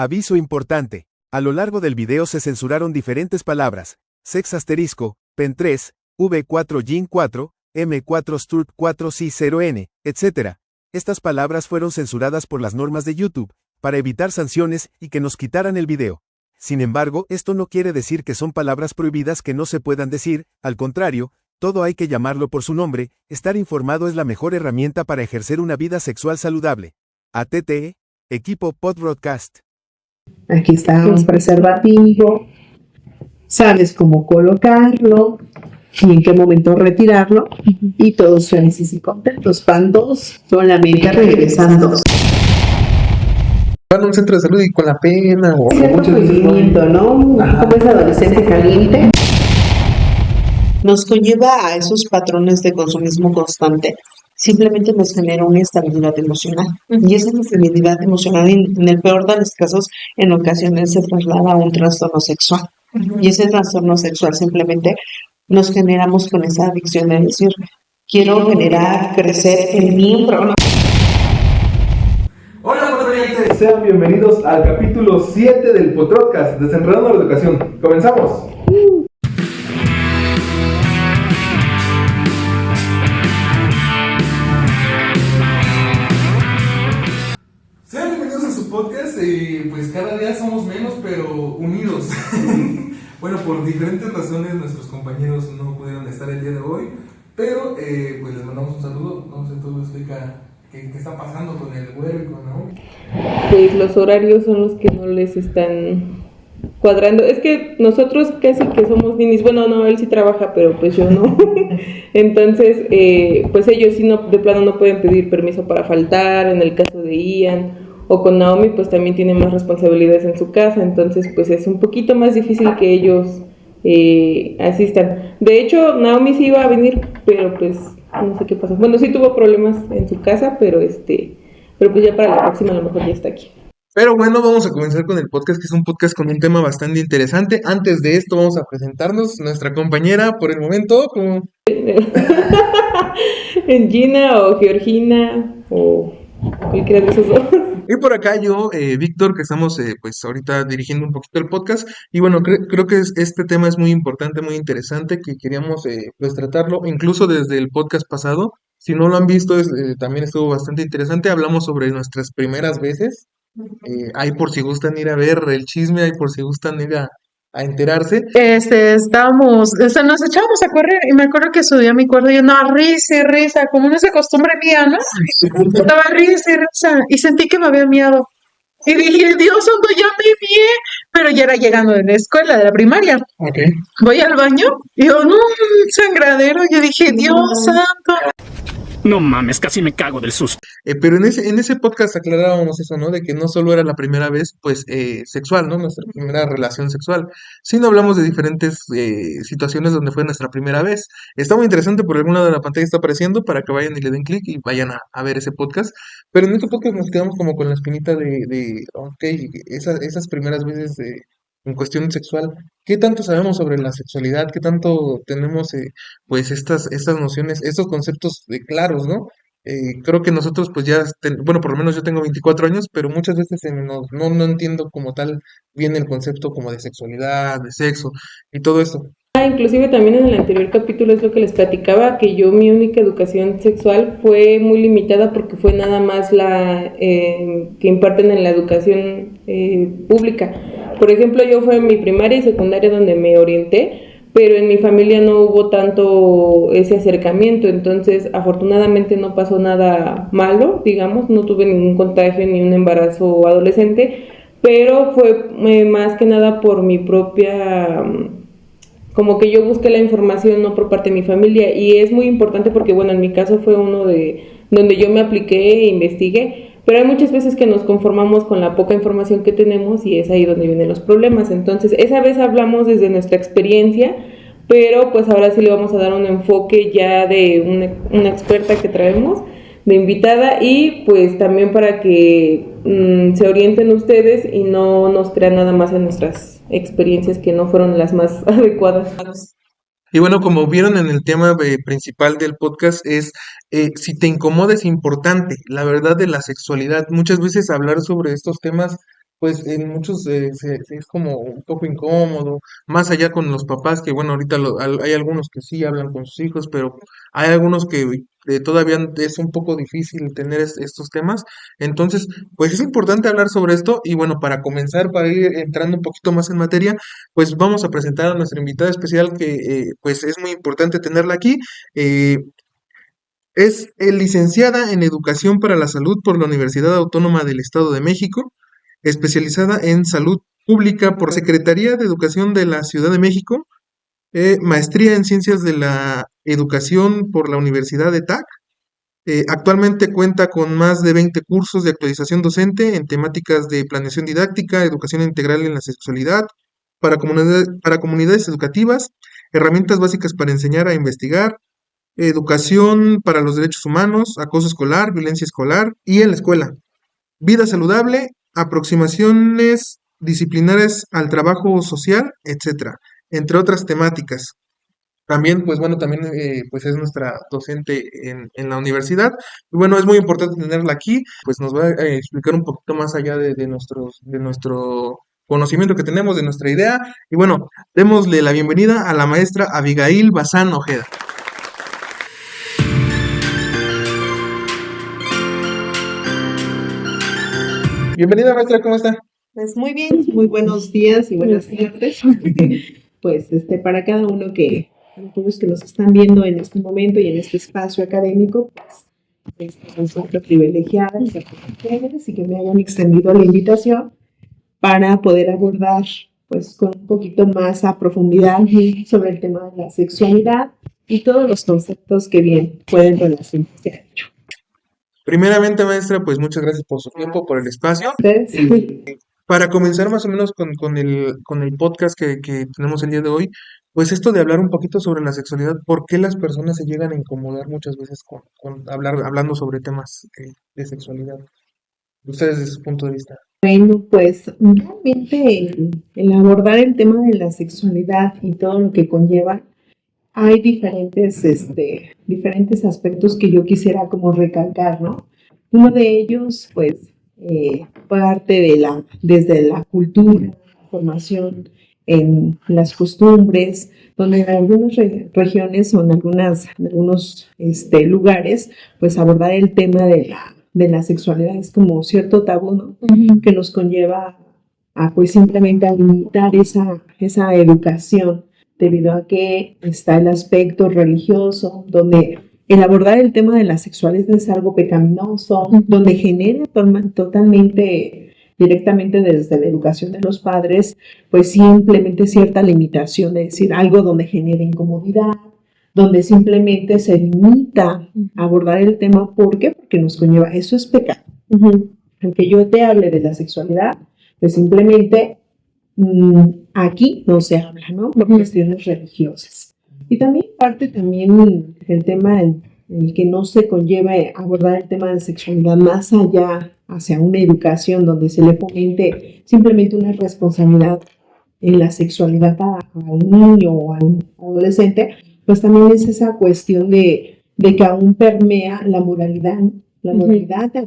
Aviso importante. A lo largo del video se censuraron diferentes palabras: sex asterisco, pen 3, v4 gin 4, m4 sturt 4 c0n, etc. Estas palabras fueron censuradas por las normas de YouTube, para evitar sanciones y que nos quitaran el video. Sin embargo, esto no quiere decir que son palabras prohibidas que no se puedan decir, al contrario, todo hay que llamarlo por su nombre. Estar informado es la mejor herramienta para ejercer una vida sexual saludable. ATT, Equipo Podbroadcast. Aquí está un preservativo, sabes cómo colocarlo y en qué momento retirarlo, y todos felices y contentos. Van dos, solamente regresan dos. Van a un centro de salud y con la pena o Cierto procedimiento, ¿no? Como es adolescente caliente. Nos conlleva a esos patrones de consumismo constante. Simplemente nos genera una estabilidad emocional. Y esa estabilidad emocional, en el peor de los casos, en ocasiones se traslada a un trastorno sexual. Y ese trastorno sexual simplemente nos generamos con esa adicción de decir, quiero generar, crecer el miembro. Hola, podcasts, sean bienvenidos al capítulo 7 del podcast Desenredando la Educación. ¡Comenzamos! Sean bienvenidos a su podcast, pues cada día somos menos, pero unidos. Bueno, por diferentes razones nuestros compañeros no pudieron estar el día de hoy, pero pues les mandamos un saludo. No sé, todo explica qué está pasando con el güero y con Naomi. Pues los horarios son los que no les están cuadrando. Es que nosotros casi que somos ninis. Bueno, no, él sí trabaja, pero pues yo no. Entonces, pues ellos sí no, de plano no pueden pedir permiso para faltar. En el caso de Ian o con Naomi, pues también tienen más responsabilidades en su casa. Entonces, pues es un poquito más difícil que ellos asistan. De hecho, Naomi sí iba a venir, pero pues no sé qué pasó. Bueno, sí tuvo problemas en su casa, pero pues ya para la próxima a lo mejor ya está aquí. Pero bueno, vamos a comenzar con el podcast, que es un podcast con un tema bastante interesante. Antes de esto vamos a presentarnos nuestra compañera por el momento, como Gina o Georgina o cualquiera de esos dos. y por acá yo, Víctor, que estamos pues ahorita dirigiendo un poquito el podcast. Y bueno, creo que este tema es muy importante, muy interesante, que queríamos pues tratarlo, incluso desde el podcast pasado. Si no lo han visto, también estuvo bastante interesante. Hablamos sobre nuestras primeras veces. Ahí por si gustan ir a ver el chisme, ahí por si gustan ir a enterarse. Nos echábamos a correr y me acuerdo que subí a mi cuarto y yo, no, risa y risa, como no es de costumbre mía, ¿no? Estaba risa y risa y sentí que me había miado. Y dije, Dios santo, ya me vi, pero ya era llegando de la escuela, de la primaria. Okay. Voy al baño y yo, no, un sangradero. Yo dije, Dios santo. No mames, casi me cago del susto. Pero en ese podcast aclarábamos eso, ¿no? De que no solo era la primera vez, pues, sexual, ¿no? Nuestra primera relación sexual, sino hablamos de diferentes situaciones donde fue nuestra primera vez. Está muy interesante, por alguna de la pantalla está apareciendo, para que vayan y le den clic y vayan a ver ese podcast. Pero en este podcast nos quedamos como con la espinita ok, esas primeras veces en cuestión sexual. ¿Qué tanto sabemos sobre la sexualidad? ¿Qué tanto tenemos, pues, estas nociones, estos conceptos claros, ¿no? Creo que nosotros pues ya, bueno, por lo menos yo tengo 24 años, pero muchas veces no entiendo como tal bien el concepto como de sexualidad, de sexo y todo eso. Inclusive también en el anterior capítulo es lo que les platicaba, que yo mi única educación sexual fue muy limitada porque fue nada más la que imparten en la educación pública. Por ejemplo, yo fue en mi primaria y secundaria donde me orienté, pero en mi familia no hubo tanto ese acercamiento, entonces afortunadamente no pasó nada malo, digamos, no tuve ningún contagio ni un embarazo adolescente, pero fue más que nada por mi propia, como que yo busqué la información no por parte de mi familia, y es muy importante porque bueno, en mi caso fue uno de donde yo me apliqué e investigué. Pero hay muchas veces que nos conformamos con la poca información que tenemos y es ahí donde vienen los problemas. Entonces, esa vez hablamos desde nuestra experiencia, pero pues ahora sí le vamos a dar un enfoque ya de una experta que traemos de invitada, y pues también para que se orienten ustedes y no nos crean nada más en nuestras experiencias que no fueron las más adecuadas. Y bueno, como vieron en el tema principal del podcast es, si te incomoda es importante, la verdad de la sexualidad. Muchas veces hablar sobre estos temas pues en muchos es como un poco incómodo, más allá con los papás, que bueno, ahorita hay algunos que sí hablan con sus hijos, pero hay algunos que todavía es un poco difícil tener estos temas. Entonces, pues es importante hablar sobre esto y bueno, para comenzar, para ir entrando un poquito más en materia, pues vamos a presentar a nuestra invitada especial que pues es muy importante tenerla aquí. Eh, es licenciada en Educación para la Salud por la Universidad Autónoma del Estado de México, especializada en salud pública por Secretaría de Educación de la Ciudad de México, maestría en Ciencias de la Educación por la Universidad de TAC. Actualmente cuenta con más de 20 cursos de actualización docente en temáticas de planeación didáctica, educación integral en la sexualidad, para comunidades educativas, herramientas básicas para enseñar a investigar, educación para los derechos humanos, acoso escolar, violencia escolar y en la escuela, vida saludable, aproximaciones disciplinares al trabajo social, etcétera, entre otras temáticas. También, pues bueno, también pues es nuestra docente en la universidad. Y bueno, es muy importante tenerla aquí, pues nos va a explicar un poquito más allá de nuestro conocimiento que tenemos, de nuestra idea. Y bueno, démosle la bienvenida a la maestra Abigail Bazán Ojeda. Bienvenida, maestra, ¿cómo está? Pues muy bien, muy buenos días y buenas tardes. Pues para cada uno para todos que nos están viendo en este momento y en este espacio académico, pues me siento privilegiada de estar con ustedes y que me hayan extendido la invitación para poder abordar pues con un poquito más a profundidad sobre el tema de la sexualidad y todos los conceptos que bien pueden relacionarse a ello. Primeramente, maestra, pues muchas gracias por su tiempo, por el espacio. Ustedes, Para comenzar más o menos con el podcast que tenemos el día de hoy, pues esto de hablar un poquito sobre la sexualidad, ¿por qué las personas se llegan a incomodar muchas veces hablando sobre temas de sexualidad? Ustedes desde su punto de vista. bueno, pues realmente el abordar el tema de la sexualidad y todo lo que conlleva, hay diferentes aspectos que yo quisiera como recalcar, ¿no? Uno de ellos, pues, parte desde la cultura, formación en las costumbres, donde en algunas regiones o en algunos lugares, pues abordar el tema de la sexualidad es como cierto tabú, ¿no? Que nos conlleva a pues simplemente a limitar esa educación debido a que está el aspecto religioso, donde el abordar el tema de la sexualidad es algo pecaminoso, donde genera totalmente, directamente desde la educación de los padres, pues simplemente cierta limitación, de decir algo donde genera incomodidad, donde simplemente se limita a abordar el tema. ¿Por qué? Porque nos conlleva, eso es pecado. Aunque yo te hable de la sexualidad, pues simplemente aquí no se habla, ¿no? Por cuestiones religiosas. Y también parte también el tema, el que no se conlleve abordar el tema de sexualidad más allá, hacia una educación donde se le fomente simplemente una responsabilidad en la sexualidad al niño o al adolescente, pues también es esa cuestión de que aún permea la moralidad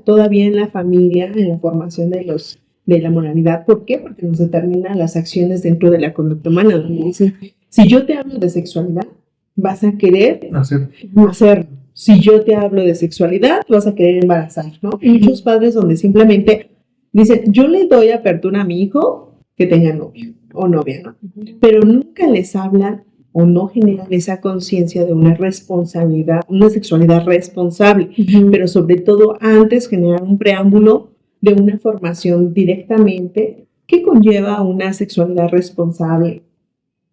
todavía en la familia, en la formación de la moralidad. ¿Por qué? Porque nos determinan las acciones dentro de la conducta humana, donde dicen, si yo te hablo de sexualidad, vas a querer hacerlo. Si yo te hablo de sexualidad, vas a querer embarazar, ¿no? Muchos padres donde simplemente dicen, yo le doy apertura a mi hijo que tenga novio o novia, ¿no? Pero nunca les hablan o no generan esa conciencia de una responsabilidad, una sexualidad responsable, pero sobre todo antes generar un preámbulo de una formación directamente que conlleva una sexualidad responsable,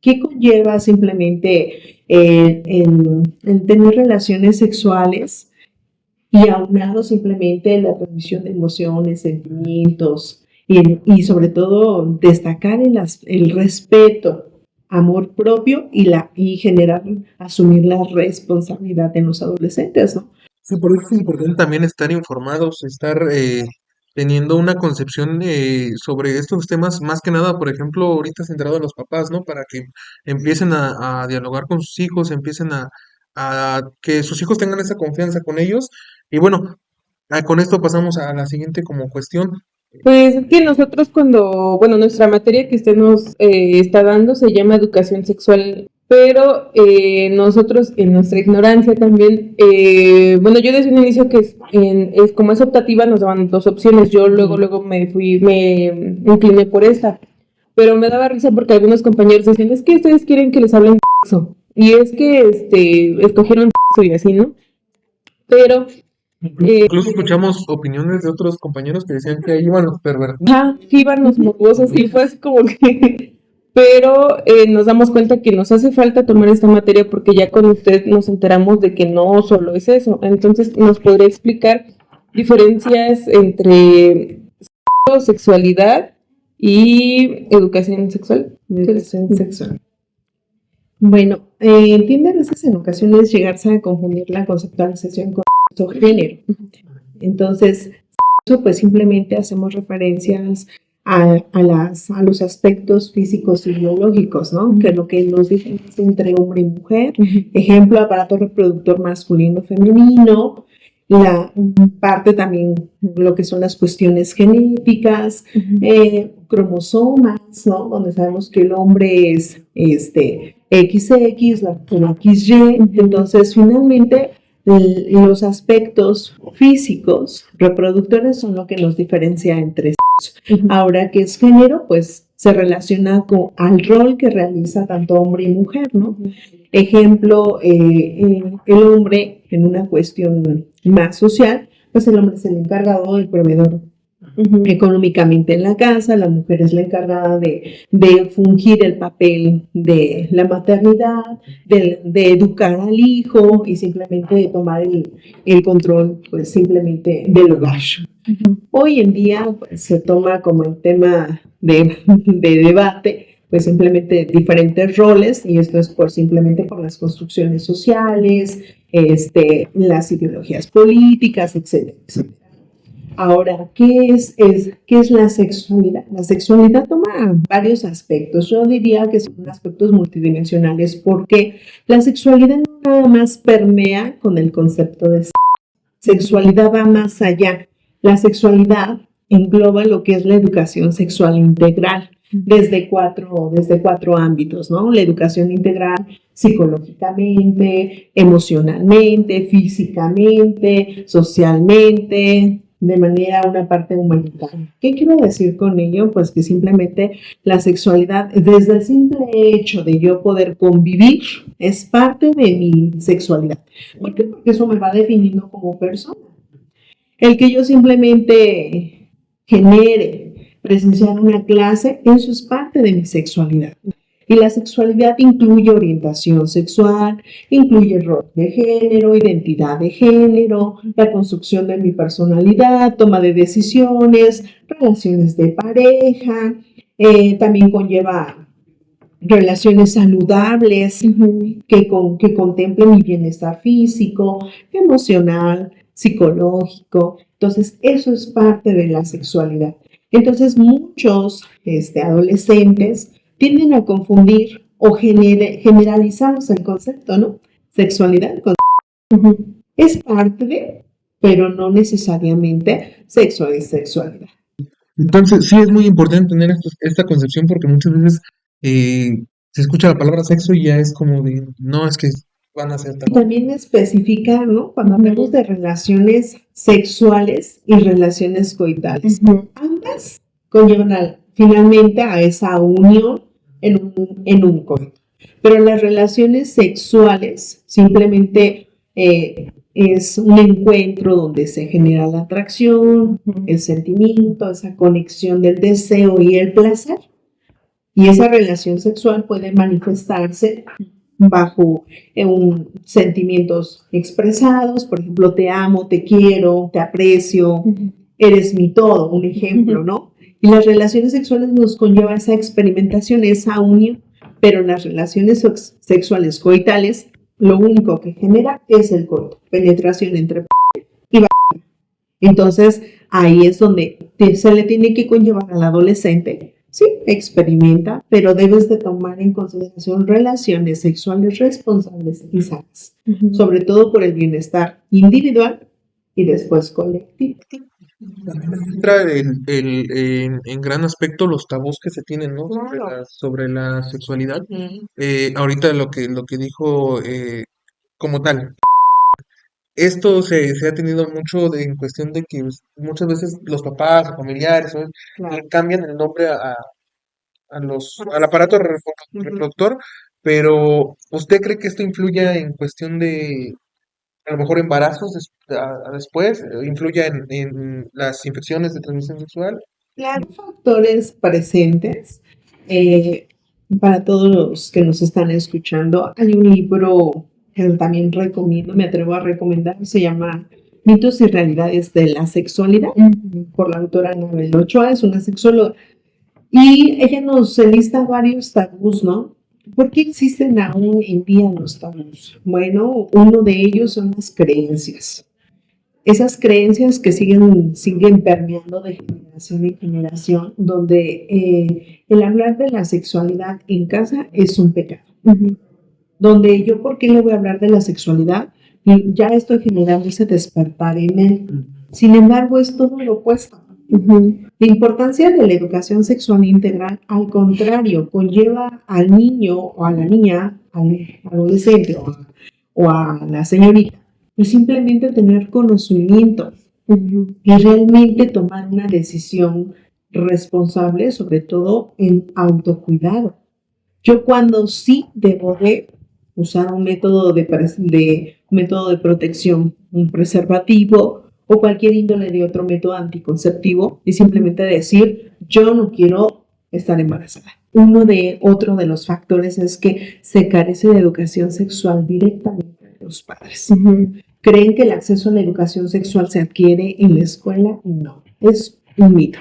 que conlleva simplemente el tener relaciones sexuales y aunado simplemente la transmisión de emociones, sentimientos y sobre todo destacar el respeto, amor propio y generar, asumir la responsabilidad en los adolescentes, ¿no? Sí, por eso es importante también estar informados, estar teniendo una concepción sobre estos temas, más que nada, por ejemplo, ahorita centrado en los papás, ¿no? Para que empiecen a dialogar con sus hijos, empiecen a que sus hijos tengan esa confianza con ellos. Y bueno, con esto pasamos a la siguiente como cuestión. Pues es que nosotros nuestra materia que usted nos está dando se llama educación sexual, pero nosotros en nuestra ignorancia también, yo desde un inicio que es como es optativa nos daban dos opciones, yo luego me incliné por esta, pero me daba risa porque algunos compañeros decían, es que ustedes quieren que les hablen de sexo, y es que escogieron sexo y así, ¿no? Pero... Incluso escuchamos opiniones de otros compañeros que decían que ahí iban los pervertidos. que iban los morbosos y fue así como que... Pero nos damos cuenta que nos hace falta tomar esta materia porque ya con usted nos enteramos de que no solo es eso. Entonces, ¿nos podría explicar diferencias entre sexualidad y educación sexual? Educación sexual. Bueno, tiende a veces en ocasiones llegarse a confundir la conceptualización con género. Entonces, eso pues simplemente hacemos referencias a los aspectos físicos y biológicos, ¿no? Que es lo que nos diferencia entre hombre y mujer. Ejemplo, aparato reproductor masculino, femenino. La parte también, lo que son las cuestiones genéticas, cromosomas, ¿no? Donde sabemos que el hombre es XX, la XY. Entonces, finalmente, los aspectos físicos reproductores son lo que nos diferencia entre sexos. Ahora, ¿qué es género? Pues se relaciona al rol que realiza tanto hombre y mujer, ¿no? Ejemplo, el hombre en una cuestión más social, pues el hombre es el encargado del proveedor económicamente en la casa, la mujer es la encargada de fungir el papel de la maternidad, de educar al hijo y simplemente de tomar el control, pues simplemente del hogar. Hoy en día pues, se toma como el tema de debate, pues simplemente diferentes roles, y esto es simplemente por las construcciones sociales, las ideologías políticas, etcétera, etcétera. Ahora, ¿qué es la sexualidad? La sexualidad toma varios aspectos. Yo diría que son aspectos multidimensionales porque la sexualidad no nada más permea con el concepto de sexualidad, va más allá. La sexualidad engloba lo que es la educación sexual integral desde cuatro ámbitos, ¿no? La educación integral psicológicamente, emocionalmente, físicamente, socialmente, de manera una parte humanitaria. ¿Qué quiero decir con ello? Pues que simplemente la sexualidad, desde el simple hecho de yo poder convivir, es parte de mi sexualidad. ¿Por qué? Porque eso me va definiendo como persona. El que yo simplemente genere, presenciar una clase, eso es parte de mi sexualidad. Y la sexualidad incluye orientación sexual, incluye rol de género, identidad de género, la construcción de mi personalidad, toma de decisiones, relaciones de pareja, también conlleva relaciones saludables que contemplen mi bienestar físico, emocional, psicológico. Entonces, eso es parte de la sexualidad. Entonces, muchos adolescentes tienden a confundir o generalizamos el concepto, ¿no? Sexualidad con es parte de, pero no necesariamente sexo es sexualidad. Entonces, sí es muy importante tener esta concepción porque muchas veces se escucha la palabra sexo y ya es como de, no, es que van a ser tal. También especificar, ¿no? Cuando hablamos de relaciones sexuales y relaciones coitales, ambas conllevan finalmente a esa unión en un coito. Pero las relaciones sexuales simplemente es un encuentro donde se genera la atracción, el sentimiento, esa conexión del deseo y el placer. Y esa relación sexual puede manifestarse bajo sentimientos expresados, por ejemplo, te amo, te quiero, te aprecio, eres mi todo, un ejemplo, ¿no? Y las relaciones sexuales nos conlleva esa experimentación, esa unión, pero las relaciones sexuales coitales, lo único que genera es el coito, penetración entre y vagina. Entonces, ahí es donde se le tiene que conllevar al adolescente. Sí, experimenta, pero debes de tomar en consideración relaciones sexuales responsables y sanas, sobre todo por el bienestar individual y después colectivo. También entra en gran aspecto los tabús que se tienen, ¿no? Claro. Sobre la sexualidad. Mm, Ahorita lo que dijo como tal. Esto se ha tenido mucho en cuestión de que pues, muchas veces los papás o familiares ¿no? claro. Le cambian el nombre al aparato Ujú. reproductor, pero ¿usted cree que esto influya en cuestión de a lo mejor embarazos después, influya en las infecciones de transmisión sexual? Claro. Factores presentes. eh, para todos los que nos están escuchando, hay un libro que también recomiendo, me atrevo a recomendar, se llama Mitos y Realidades de la Sexualidad, por la autora Anabel Ochoa, es una sexóloga. Y ella nos lista varios tabús, ¿no? ¿Por qué existen aún en día los tabús? Bueno, uno de ellos son las creencias. Esas creencias que siguen permeando de generación en generación, donde el hablar de la sexualidad en casa es un pecado. Donde yo, ¿por qué le voy a hablar de la sexualidad? Y ya estoy generando ese despertar en él. Sin embargo, es todo lo opuesto. La importancia de la educación sexual integral, al contrario, conlleva al niño o a la niña, al adolescente o a la señorita, pues simplemente tener conocimiento y realmente tomar una decisión responsable, sobre todo en autocuidado. Yo cuando sí debo de usar un método de protección, un preservativo o cualquier índole de otro método anticonceptivo y simplemente decir, yo no quiero estar embarazada. Otro de los factores es que se carece de educación sexual directamente de los padres. ¿Creen que el acceso a la educación sexual se adquiere en la escuela? No, es un mito.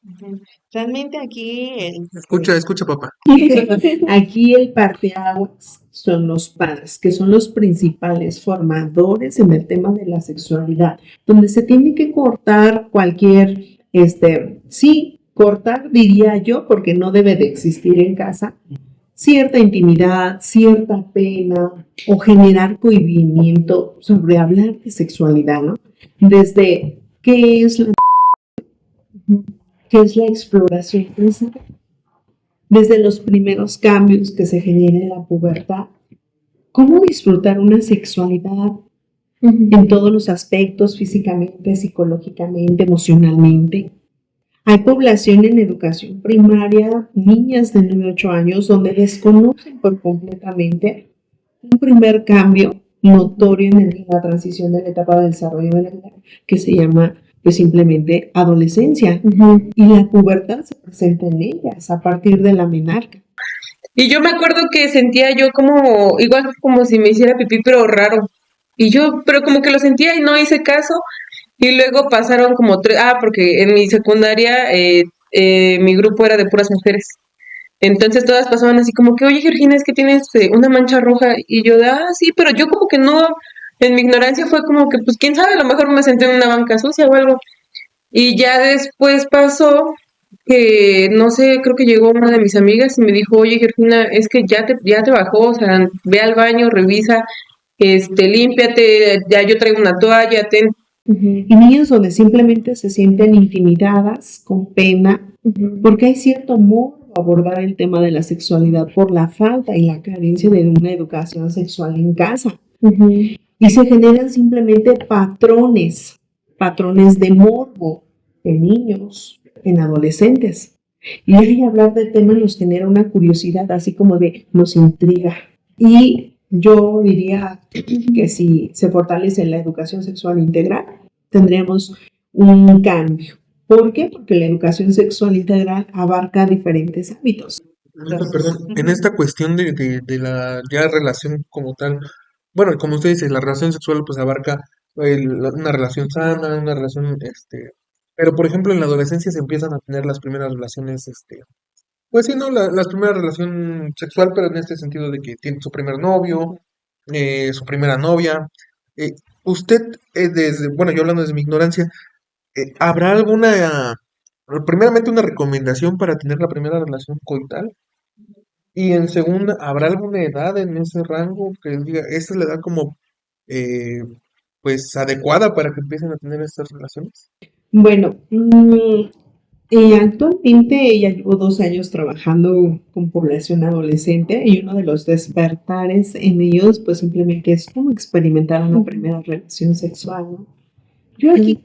Ujú. Realmente aquí Escucha, papá. Aquí el parteaguas son los padres, que son los principales formadores en el tema de la sexualidad, donde se tiene que cortar cualquier, sí, cortar diría yo, porque no debe de existir en casa, cierta intimidad, cierta pena o generar cohibimiento sobre hablar de sexualidad, ¿no? Desde qué es la exploración, desde los primeros cambios que se generan en la pubertad, cómo disfrutar una sexualidad en todos los aspectos, físicamente, psicológicamente, emocionalmente. Hay población en educación primaria, niñas de 9 a 8 años, donde desconocen por completamente un primer cambio notorio en la transición de la etapa de desarrollo de la vida, que se llama pues simplemente adolescencia. Y la pubertad se presenta en ellas a partir de la menarca. Y yo me acuerdo que sentía yo como, igual como si me hiciera pipí, pero raro. Y yo, pero como que lo sentía y no hice caso. Y luego pasaron como porque en mi secundaria mi grupo era de puras mujeres. Entonces todas pasaban así como que, oye, Georgina, es que tienes una mancha roja. Y yo sí, pero yo como que no, en mi ignorancia fue como que, pues quién sabe, a lo mejor me senté en una banca sucia o algo. Y ya después pasó que, no sé, creo que llegó una de mis amigas y me dijo, oye, Georgina, es que ya te bajó, o sea, ve al baño, revisa, límpiate, ya yo traigo una toalla, ten. Y niños donde simplemente se sienten intimidadas, con pena, porque hay cierto modo de abordar el tema de la sexualidad por la falta y la carencia de una educación sexual en casa. Y se generan simplemente patrones de morbo en niños, en adolescentes. Y ahí hablar del tema nos genera una curiosidad, así como nos intriga. Y yo diría que si se fortalece la educación sexual integral, tendríamos un cambio. ¿Por qué? Porque la educación sexual integral abarca diferentes ámbitos. Perdón, en esta cuestión de la ya relación como tal, bueno, como usted dice, la relación sexual pues abarca una relación sana, una relación, pero por ejemplo en la adolescencia se empiezan a tener las primeras relaciones, pues sí, ¿no? La primera relación sexual, pero en este sentido de que tiene su primer novio, su primera novia. Eh, usted, bueno, yo hablando desde mi ignorancia, ¿habrá primeramente una recomendación para tener la primera relación coital? Y en segunda, ¿habrá alguna edad en ese rango que diga, esta es la edad como, eh, pues, adecuada para que empiecen a tener estas relaciones? Bueno, actualmente ya llevo 2 años trabajando con población adolescente y uno de los despertares en ellos pues simplemente es como experimentar una primera relación sexual, ¿no? Yo aquí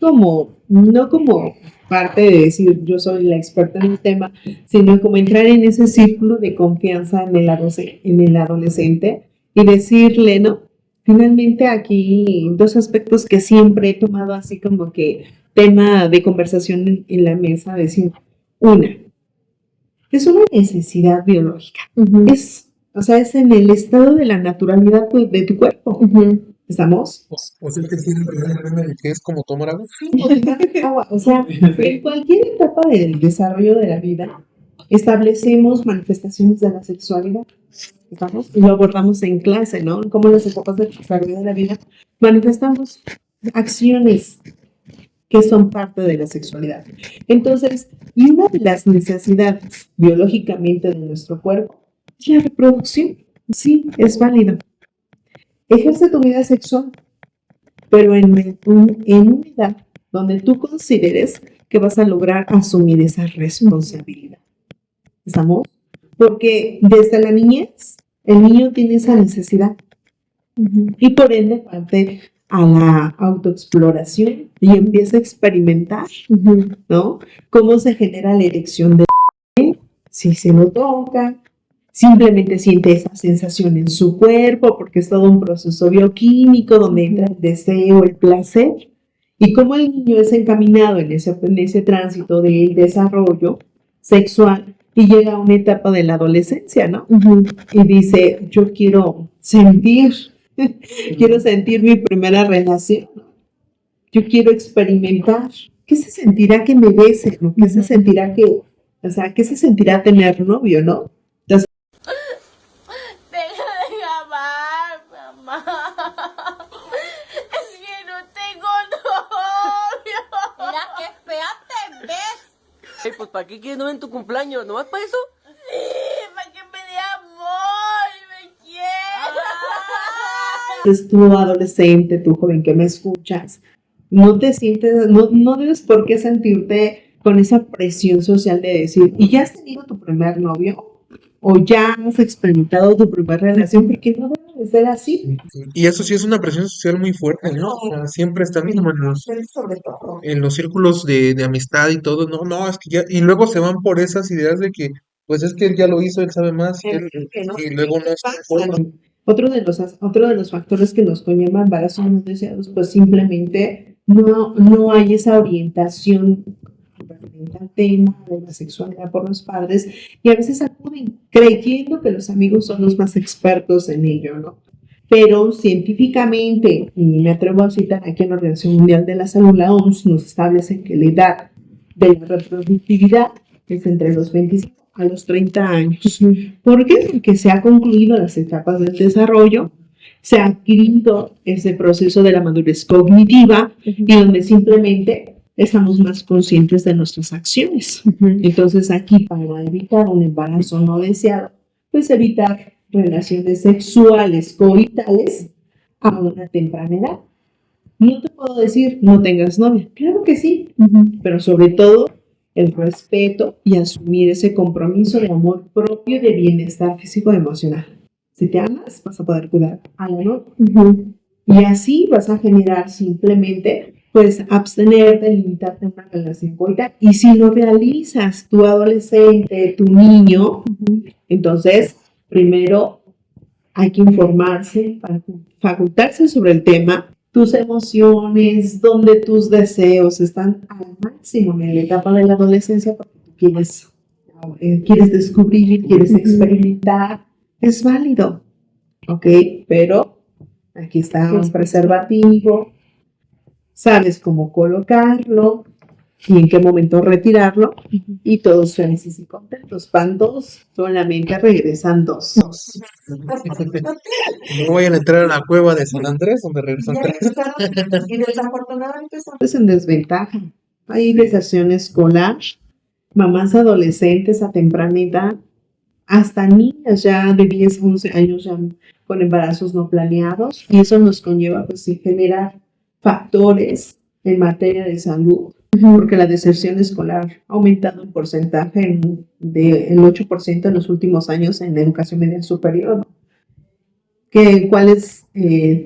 no como parte de decir yo soy la experta en el tema, sino como entrar en ese círculo de confianza en el adolescente y decirle, no, finalmente aquí dos aspectos que siempre he tomado así como que tema de conversación en la mesa, decir, una, es una necesidad biológica, o sea, es en el estado de la naturalidad de tu cuerpo. ¿Estamos? O sea, que tiene el primer tema de que es como tomar agua. Agua. O sea, en cualquier etapa del desarrollo de la vida establecemos manifestaciones de la sexualidad. ¿Estamos? Y lo abordamos en clase, ¿no? Como en las etapas del desarrollo de la vida manifestamos acciones que son parte de la sexualidad. Entonces, y una de las necesidades biológicamente de nuestro cuerpo es la reproducción. Sí, es válido. Ejerce tu vida sexual, pero en una edad donde tú consideres que vas a lograr asumir esa responsabilidad. ¿Estamos? Porque desde la niñez, el niño tiene esa necesidad. Y por ende parte a la autoexploración y empieza a experimentar, ¿no? Cómo se genera la erección de si se lo toca, simplemente siente esa sensación en su cuerpo, porque es todo un proceso bioquímico donde entra el deseo, el placer, y cómo el niño es encaminado en ese tránsito del desarrollo sexual y llega a una etapa de la adolescencia, ¿no? Y dice, yo quiero sentir mi primera relación, yo quiero experimentar, ¿qué se sentirá que me besen? ¿No? ¿Qué se sentirá qué se sentirá tener novio, no? Deja de llamar, mamá. Es que no tengo novio. Mira qué fea te ves. Pues ¿para qué quieres novio en tu cumpleaños? ¿No vas para eso? Sí, para que me dé amor y me quiera. Entonces tú adolescente, tú joven que me escuchas, no debes por qué sentirte con esa presión social de decir, ¿y ya has tenido tu primer novio? ¿O ya has experimentado tu primera relación? Porque no debe ser así. Y eso sí es una presión social muy fuerte, ¿no? O sea, siempre está mismo en los círculos de amistad y todo, no, es que ya, y luego se van por esas ideas de que, pues es que él ya lo hizo, él sabe más, y luego no está de acuerdo. Otro de los factores que nos conlleva embarazos no deseados, pues simplemente no hay esa orientación al tema de la sexualidad por los padres y a veces acuden creyendo que los amigos son los más expertos en ello, ¿no? Pero científicamente, y me atrevo a citar aquí en la Organización Mundial de la Salud, la OMS, nos establece que la edad de la reproductividad es entre los 25 a los 30 años. ¿Por qué? Porque se ha concluido las etapas del desarrollo, se ha adquirido ese proceso de la madurez cognitiva y donde simplemente estamos más conscientes de nuestras acciones. Entonces aquí, para evitar un embarazo no deseado, pues evitar relaciones sexuales coitales a una temprana edad. No te puedo decir no tengas novia, claro que sí, pero sobre todo el respeto y asumir ese compromiso de amor propio y de bienestar físico y emocional. Si te amas, vas a poder cuidar a la novia. Y así vas a generar simplemente, pues, abstenerte, limitarte a una relación coital. Y si lo realizas, tu adolescente, tu niño, entonces, primero hay que informarse, facultarse sobre el tema, tus emociones, donde tus deseos están al máximo en la etapa de la adolescencia, porque tú quieres descubrir, quieres experimentar, es válido, ¿ok? Pero aquí está un preservativo, sabes cómo colocarlo y en qué momento retirarlo, y todos felices y contentos. Van 2, solamente regresan 2. No vayan a entrar a la cueva de San Andrés, donde regresan 3. Y desafortunadamente estamos en desventaja. Hay deserción escolar, mamás adolescentes a temprana edad, hasta niñas ya de 10, 11 años ya con embarazos no planeados, y eso nos conlleva pues sí generar factores en materia de salud porque la deserción escolar ha aumentado en porcentaje del 8% en los últimos años en la educación media superior, ¿no? ¿Cuál es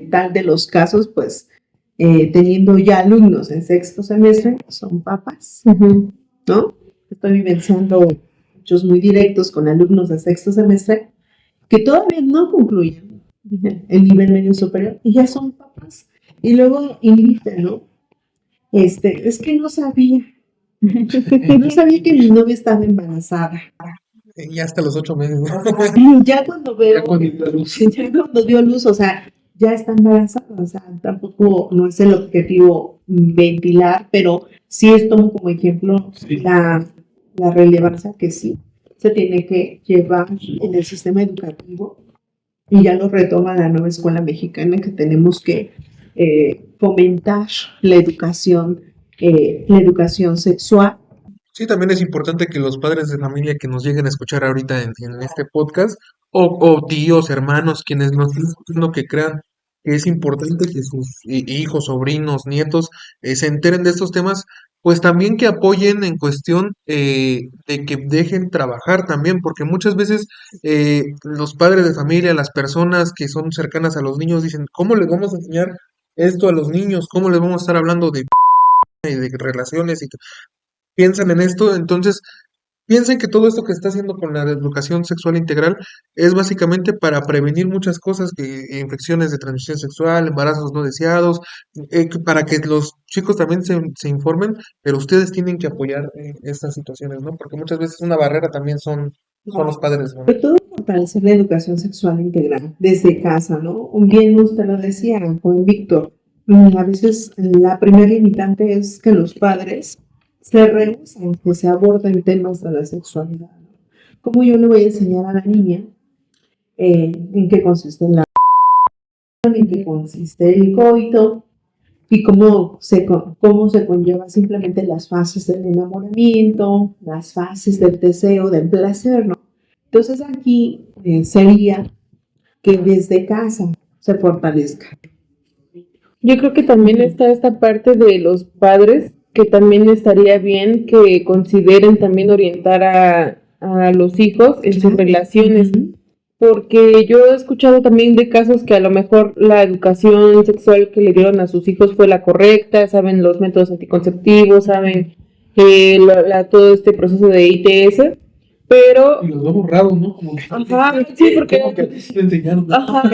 tal de los casos? Pues teniendo ya alumnos en sexto semestre, son papás, ¿no? Estoy vivenciando hechos muy directos con alumnos de sexto semestre que todavía no concluyen el nivel medio superior y ya son papás. Y luego invitan, ¿no? Es que no sabía. No sabía que mi novia estaba embarazada. Ya hasta los 8 meses, ¿no? Ya cuando veo, Ya cuando dio a luz. ya cuando dio luz, o sea, ya está embarazada, o sea, tampoco no es el objetivo ventilar, pero sí es tomo como ejemplo Sí. la relevancia que sí se tiene que llevar en el sistema educativo y ya lo retoma la nueva escuela mexicana que tenemos que fomentar la educación sexual. Sí, también es importante que los padres de familia que nos lleguen a escuchar ahorita en este podcast, o tíos, hermanos, quienes nos estén escuchando, que crean que es importante que sus hijos, sobrinos, nietos se enteren de estos temas, pues también que apoyen en cuestión de que dejen trabajar también, porque muchas veces los padres de familia, las personas que son cercanas a los niños dicen, ¿cómo les vamos a enseñar esto a los niños? ¿Cómo les vamos a estar hablando de y de relaciones y piensan en esto? Entonces piensen que todo esto que está haciendo con la educación sexual integral es básicamente para prevenir muchas cosas, infecciones de transmisión sexual, embarazos no deseados, para que los chicos también se informen, pero ustedes tienen que apoyar estas situaciones, ¿no? Porque muchas veces una barrera también son los padres, ¿no? Sobre todo fortalecer la educación sexual integral desde casa, ¿no? Bien usted lo decía, joven Víctor, a veces la primera limitante es que los padres se rehusan que se aborden temas de la sexualidad, ¿no? ¿Cómo yo le voy a enseñar a la niña en qué consiste en qué consiste el coito y cómo se conlleva simplemente las fases del enamoramiento, las fases del deseo, del placer, ¿no? Entonces aquí sería que desde casa se fortalezca. Yo creo que también está esta parte de los padres, que también estaría bien que consideren también orientar a los hijos en sus relaciones, porque yo he escuchado también de casos que a lo mejor la educación sexual que le dieron a sus hijos fue la correcta, saben los métodos anticonceptivos, saben todo este proceso de ITS, pero... Y los dos borrados, ¿no? Como que, Ajá, sí, porque... como que a ti sí te enseñaron, ¿no? Ajá,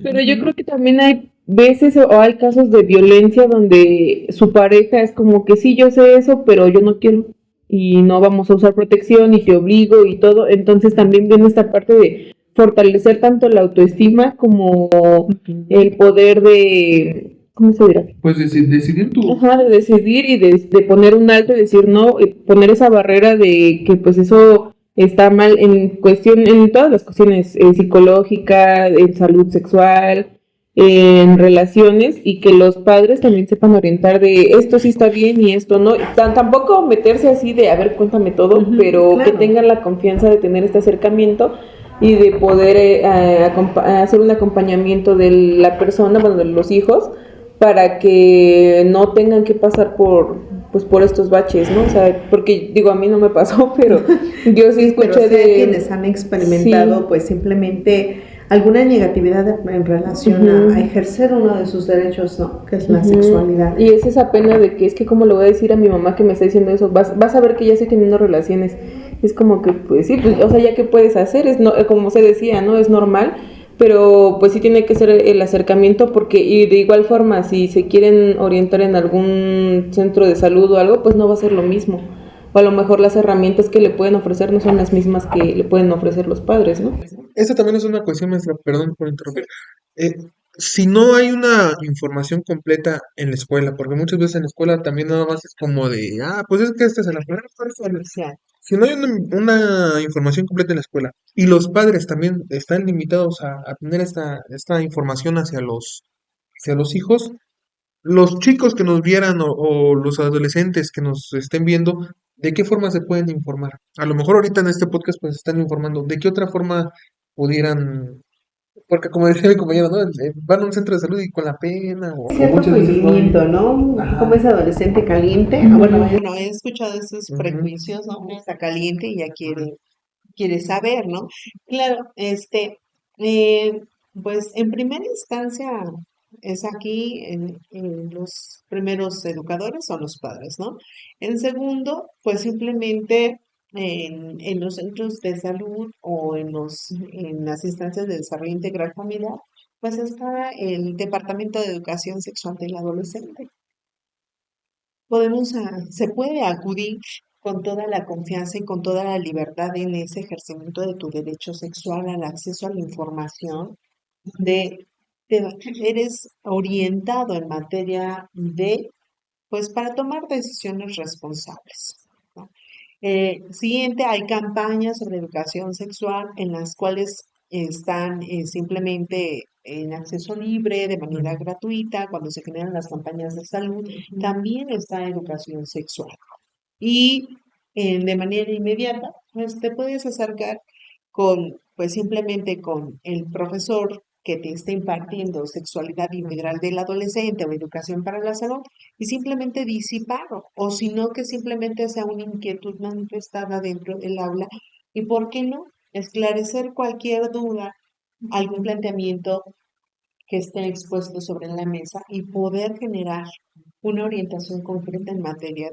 pero yo creo que también hay veces o hay casos de violencia donde su pareja es como que sí, yo sé eso, pero yo no quiero y no vamos a usar protección y te obligo y todo. Entonces también viene esta parte de fortalecer tanto la autoestima como el poder de, ¿cómo se dirá? Pues decidir tú. Ajá, de decidir y de poner un alto y decir no, poner esa barrera de que pues eso está mal en todas las cuestiones psicológica, en salud sexual, en relaciones, y que los padres también sepan orientar de esto sí está bien y esto no. Tampoco meterse así de, a ver, cuéntame todo, pero claro, que tengan la confianza de tener este acercamiento y de poder hacer un acompañamiento de la persona, bueno, de los hijos, para que no tengan que pasar por estos baches, ¿no? O sea, porque digo, a mí no me pasó, pero yo sí escuché pero de quienes han experimentado, sí, pues simplemente alguna negatividad en relación a ejercer uno de sus derechos, ¿no? Que es la sexualidad. Y es esa pena de que es que como le voy a decir a mi mamá que me está diciendo eso, vas a ver que ya estoy teniendo relaciones. Es como que, pues sí, pues, o sea, ya que puedes hacer, como se decía, ¿no? Es normal, pero pues sí tiene que ser el acercamiento porque, y de igual forma, si se quieren orientar en algún centro de salud o algo, pues no va a ser lo mismo. O a lo mejor las herramientas que le pueden ofrecer no son las mismas que le pueden ofrecer los padres, ¿no? Esta también es una cuestión, maestra, perdón por interrumpir. Si no hay una información completa en la escuela, porque muchas veces en la escuela también nada más es como de, pues es que este es el Si no hay una información completa en la escuela y los padres también están limitados a tener esta información hacia los hijos, los chicos que nos vieran o los adolescentes que nos estén viendo, ¿de qué forma se pueden informar? A lo mejor ahorita en este podcast pues están informando, ¿de qué otra forma pudieran Porque como decía mi compañero, ¿no? Van a un centro de salud y con la pena o Cierto muchas veces no. movimiento, ¿no? Ajá. Como es adolescente caliente. Bueno, he escuchado esos prejuicios, ¿no? Uno está caliente y ya quiere saber, ¿no? Claro, eh, pues en primera instancia es aquí en los primeros educadores son los padres, ¿no? En segundo, pues simplemente en los centros de salud o en las instancias de desarrollo integral familiar, pues está el Departamento de Educación Sexual del Adolescente. Se puede acudir con toda la confianza y con toda la libertad en ese ejercimiento de tu derecho sexual al acceso a la información, de eres orientado en materia pues para tomar decisiones responsables, ¿no? Siguiente, hay campañas sobre educación sexual en las cuales están simplemente en acceso libre, de manera gratuita, cuando se generan las campañas de salud, también está educación sexual. Y de manera inmediata, pues te puedes acercar pues simplemente con el profesor que te esté impartiendo sexualidad integral del adolescente o educación para la salud y simplemente disiparlo, o si no, que simplemente sea una inquietud manifestada dentro del aula y, ¿por qué no?, esclarecer cualquier duda, algún planteamiento que esté expuesto sobre la mesa y poder generar una orientación concreta en materia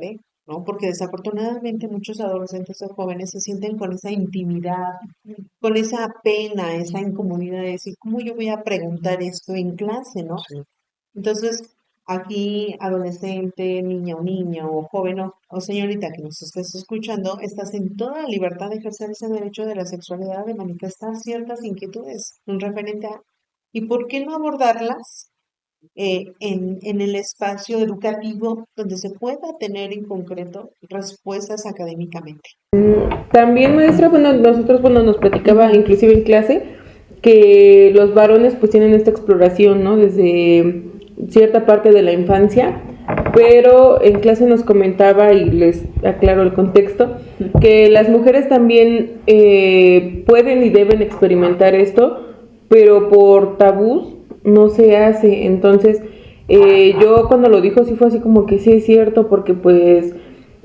¿no? Porque desafortunadamente muchos adolescentes o jóvenes se sienten con esa intimidad, con esa pena, esa incomodidad de decir, ¿cómo yo voy a preguntar esto en clase, no? Sí. Entonces, aquí, adolescente, niña o niño, o joven o señorita que nos estés escuchando, estás en toda la libertad de ejercer ese derecho de la sexualidad, de manifestar ciertas inquietudes en referente a, ¿y por qué no abordarlas en el espacio educativo donde se pueda tener en concreto respuestas académicamente? También, maestra, bueno, nosotros cuando nos platicaba, inclusive en clase, que los varones pues tienen esta exploración, ¿no? Desde cierta parte de la infancia, pero en clase nos comentaba, y les aclaro el contexto, que las mujeres también pueden y deben experimentar esto, pero por tabús no se hace. Entonces, yo cuando lo dijo sí fue así como que sí es cierto, porque pues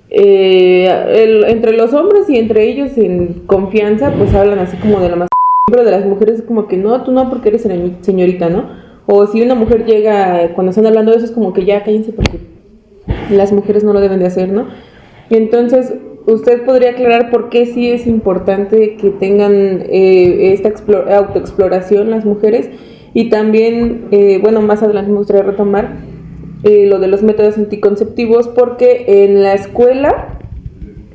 entre los hombres y entre ellos en confianza pues hablan así como de la más, pero de las mujeres es como que no, tú no, porque eres señorita, ¿no? O si una mujer llega, cuando están hablando de eso es como que ya cállense porque las mujeres no lo deben de hacer, ¿no? Y entonces, ¿usted podría aclarar por qué sí es importante que tengan esta autoexploración las mujeres? Y también, bueno, más adelante me gustaría retomar lo de los métodos anticonceptivos, porque en la escuela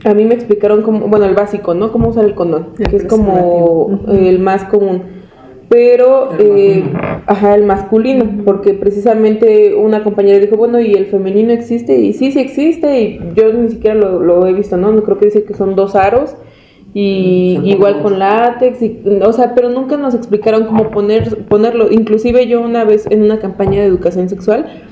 a mí me explicaron cómo, bueno, el básico, ¿no? Cómo usar el condón, que es como el más común. Pero, el masculino, porque precisamente una compañera dijo, bueno, ¿y el femenino existe? Y sí existe, y yo ni siquiera lo he visto, ¿no? No creo que dice que son 2 aros, y igual con látex, o sea, pero nunca nos explicaron cómo ponerlo. Inclusive yo una vez en una campaña de educación sexual,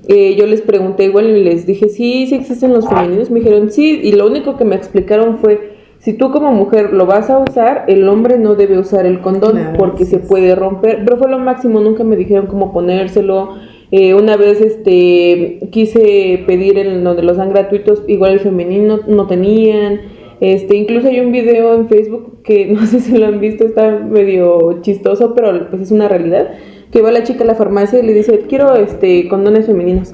yo les pregunté igual y les dije, sí existen los femeninos, me dijeron sí, y lo único que me explicaron fue, si tú como mujer lo vas a usar, el hombre no debe usar el condón, claro, porque se puede romper, pero fue lo máximo, nunca me dijeron cómo ponérselo. Una vez quise pedir en donde los dan gratuitos, igual el femenino no tenían. Incluso hay un video en Facebook que no sé si lo han visto, está medio chistoso, pero pues es una realidad, que va la chica a la farmacia y le dice, quiero condones femeninos.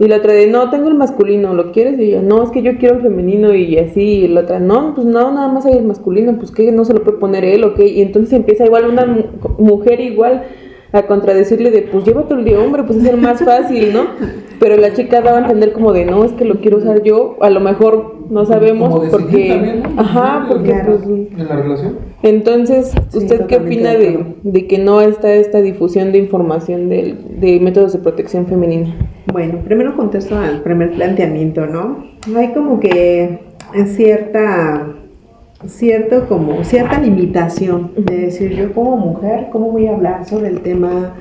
Y la otra de, no, tengo el masculino, ¿lo quieres? Y ella, no, es que yo quiero el femenino, y así. Y la otra, no, pues no, nada más hay el masculino, pues que no se lo puede poner él, ¿ok? Y entonces empieza igual una mujer igual a contradecirle de, pues llévate el de hombre, pues es el más fácil, ¿no? Pero la chica daba a entender como de, no, es que lo quiero usar yo, a lo mejor no sabemos, como porque... también, ¿no? Ajá, porque claro. pues... ¿En la relación? Entonces, ¿usted qué opina de que no está esta difusión de información de métodos de protección femenina? Bueno, primero contesto al primer planteamiento, ¿no? Hay como que cierta limitación de decir, yo como mujer, ¿cómo voy a hablar sobre el tema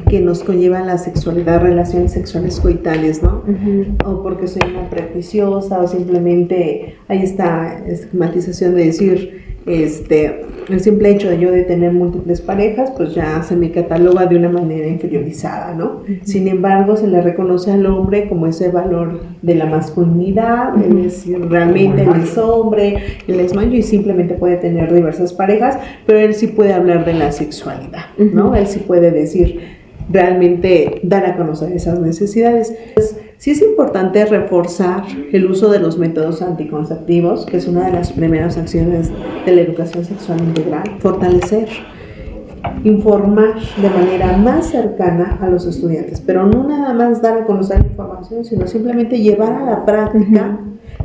que nos conlleva la sexualidad, relaciones sexuales coitales, ¿no? O porque soy una prejuiciosa, o simplemente hay esta estigmatización de decir, el simple hecho de tener múltiples parejas, pues ya se me cataloga de una manera inferiorizada, ¿no? Sin embargo, se le reconoce al hombre como ese valor de la masculinidad, es decir, realmente él es hombre, él es macho y simplemente puede tener diversas parejas, pero él sí puede hablar de la sexualidad, ¿no? Él sí puede decir, realmente dar a conocer esas necesidades. Sí es importante reforzar el uso de los métodos anticonceptivos, que es una de las primeras acciones de la educación sexual integral. Fortalecer, informar de manera más cercana a los estudiantes, pero no nada más dar a conocer la información, sino simplemente llevar a la práctica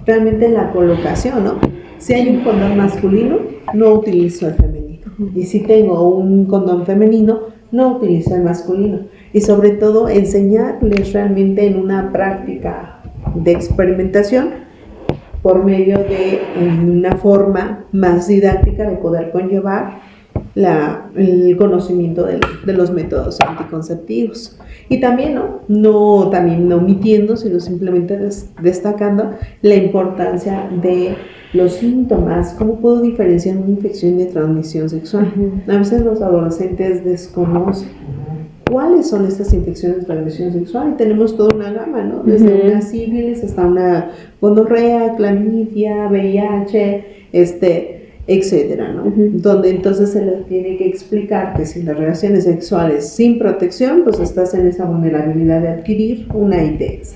realmente la colocación, ¿no? Si hay un condón masculino, no utilizo el femenino. Y si tengo un condón femenino, no utilizo el masculino. Y sobre todo enseñarles realmente en una práctica de experimentación por medio de una forma más didáctica de poder conllevar el conocimiento de los métodos anticonceptivos. Y también, no omitiendo, sino simplemente destacando la importancia de los síntomas. ¿Cómo puedo diferenciar una infección de transmisión sexual? A veces los adolescentes desconocen cuáles son estas infecciones de transmisión sexual y tenemos toda una gama, ¿no? Desde una sífilis hasta una gonorrea, clamidia, VIH, etcétera, ¿no? Donde entonces se les tiene que explicar que si las relaciones sexuales sin protección, pues estás en esa vulnerabilidad de adquirir una ITS.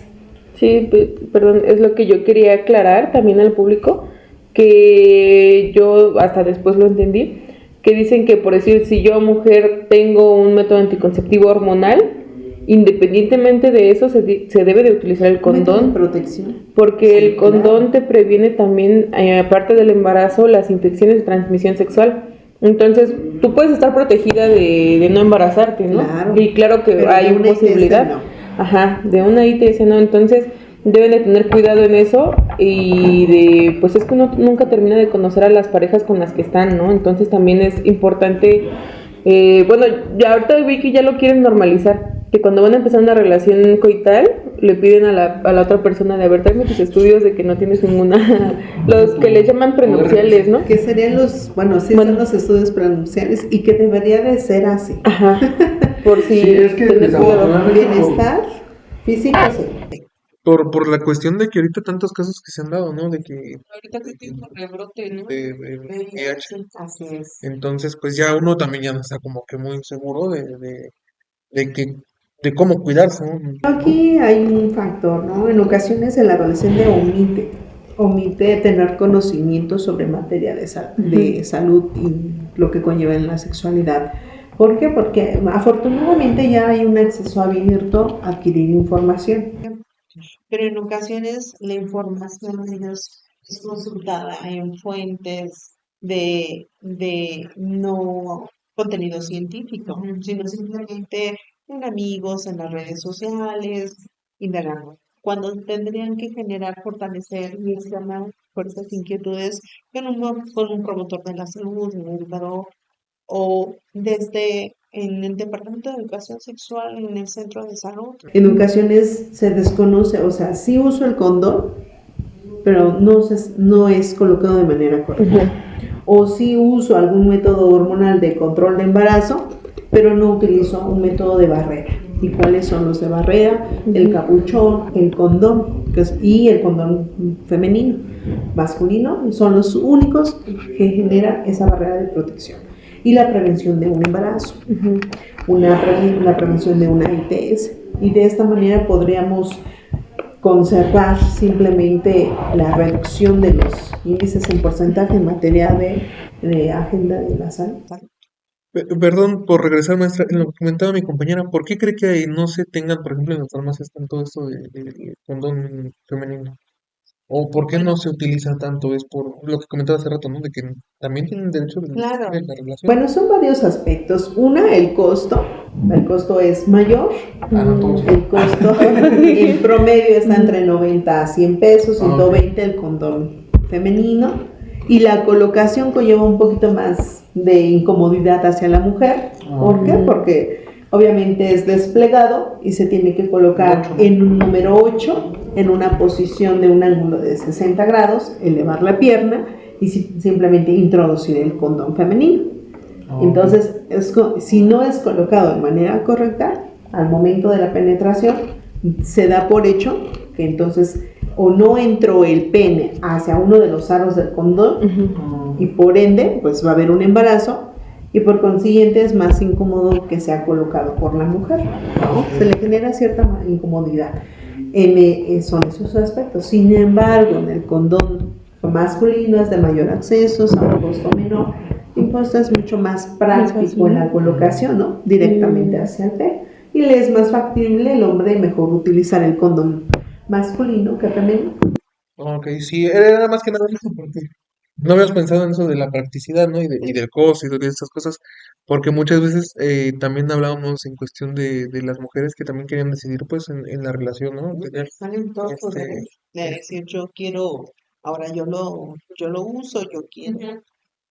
Sí, perdón, es lo que yo quería aclarar también al público, que yo hasta después lo entendí, que dicen que, por decir, si yo mujer tengo un método anticonceptivo hormonal, independientemente de eso se debe de utilizar el condón, de protección, porque el condón te previene también, aparte del embarazo, las infecciones de transmisión sexual. Entonces tú puedes estar protegida de no embarazarte, ¿no? Claro, y claro que hay una posibilidad de una ITS, ¿no? Entonces deben de tener cuidado en eso y pues es que uno nunca termina de conocer a las parejas con las que están, ¿no? Entonces también es importante, ya ahorita vi que ya lo quieren normalizar, que cuando van a empezar una relación coital le piden a la otra persona de, a ver, tráeme tus estudios de que no tienes ninguna, los que le llaman prenupciales, ¿no? Que serían son los estudios prenupciales y que debería de ser así. Por si es que tener cuidado. Bienestar físico, Por la cuestión de que ahorita tantos casos que se han dado, ¿no? De que Ahorita que tiene un rebrote, ¿no? de VIH. Así es. Entonces, pues ya uno también ya no está como que muy seguro de cómo cuidarse, ¿no? Aquí hay un factor, ¿no? En ocasiones el adolescente omite tener conocimiento sobre materia de salud y lo que conlleva en la sexualidad. ¿Por qué? Porque afortunadamente ya hay un acceso abierto a adquirir información. Pero en ocasiones la información de ellos es consultada en fuentes de no contenido científico, sino simplemente en amigos, en las redes sociales, indagando. Cuando tendrían que fortalecer y externar por estas inquietudes con un promotor de la salud, un educador, o en el Departamento de Educación Sexual en el centro de salud. En ocasiones se desconoce, o sea, sí uso el condón, pero no es colocado de manera correcta. O sí uso algún método hormonal de control de embarazo, pero no utilizo un método de barrera. ¿Y cuáles son los de barrera? El capuchón, el condón y el condón femenino. Masculino son los únicos que generan esa barrera de protección. Y la prevención de un embarazo, la prevención de una ITS. Y de esta manera podríamos conservar simplemente la reducción de los índices en porcentaje en materia de agenda de la salud. Perdón por regresar, maestra, en lo que comentaba mi compañera, ¿por qué cree que no se tengan, por ejemplo, en las farmacias tanto esto de condón femenino? ¿O por qué no se utiliza tanto? Es por lo que comentaba hace rato, ¿no? De que también tienen derecho de la relación. Bueno, son varios aspectos. Una, el costo. El costo es mayor. El costo en promedio está entre 90 a 100 pesos, 120 el condón femenino. Y la colocación conlleva un poquito más de incomodidad hacia la mujer. ¿Por qué? Porque obviamente es desplegado y se tiene que colocar en un número 8, en una posición de un ángulo de 60 grados, elevar la pierna y simplemente introducir el condón femenino. Entonces, si no es colocado de manera correcta, al momento de la penetración, se da por hecho que entonces o no entró el pene hacia uno de los aros del condón y por ende, pues va a haber un embarazo y por consiguiente es más incómodo que sea colocado por la mujer, ¿no? Se le genera cierta incomodidad. Son esos aspectos. Sin embargo, en el condón masculino es de mayor acceso, a un costo menor, y pues es mucho más práctico en la colocación, ¿no? Directamente hacia el pene. Y le es más factible el hombre mejor utilizar el condón masculino que femenino. Ok, sí, era más que nada eso porque no habíamos pensado en eso de la practicidad, ¿no? Y del costo y de esas cosas, porque muchas veces también hablábamos en cuestión de las mujeres que también querían decidir, pues, en la relación, ¿no? Tener, Salen todos este, de decir, yo quiero, ahora yo lo uso, yo quiero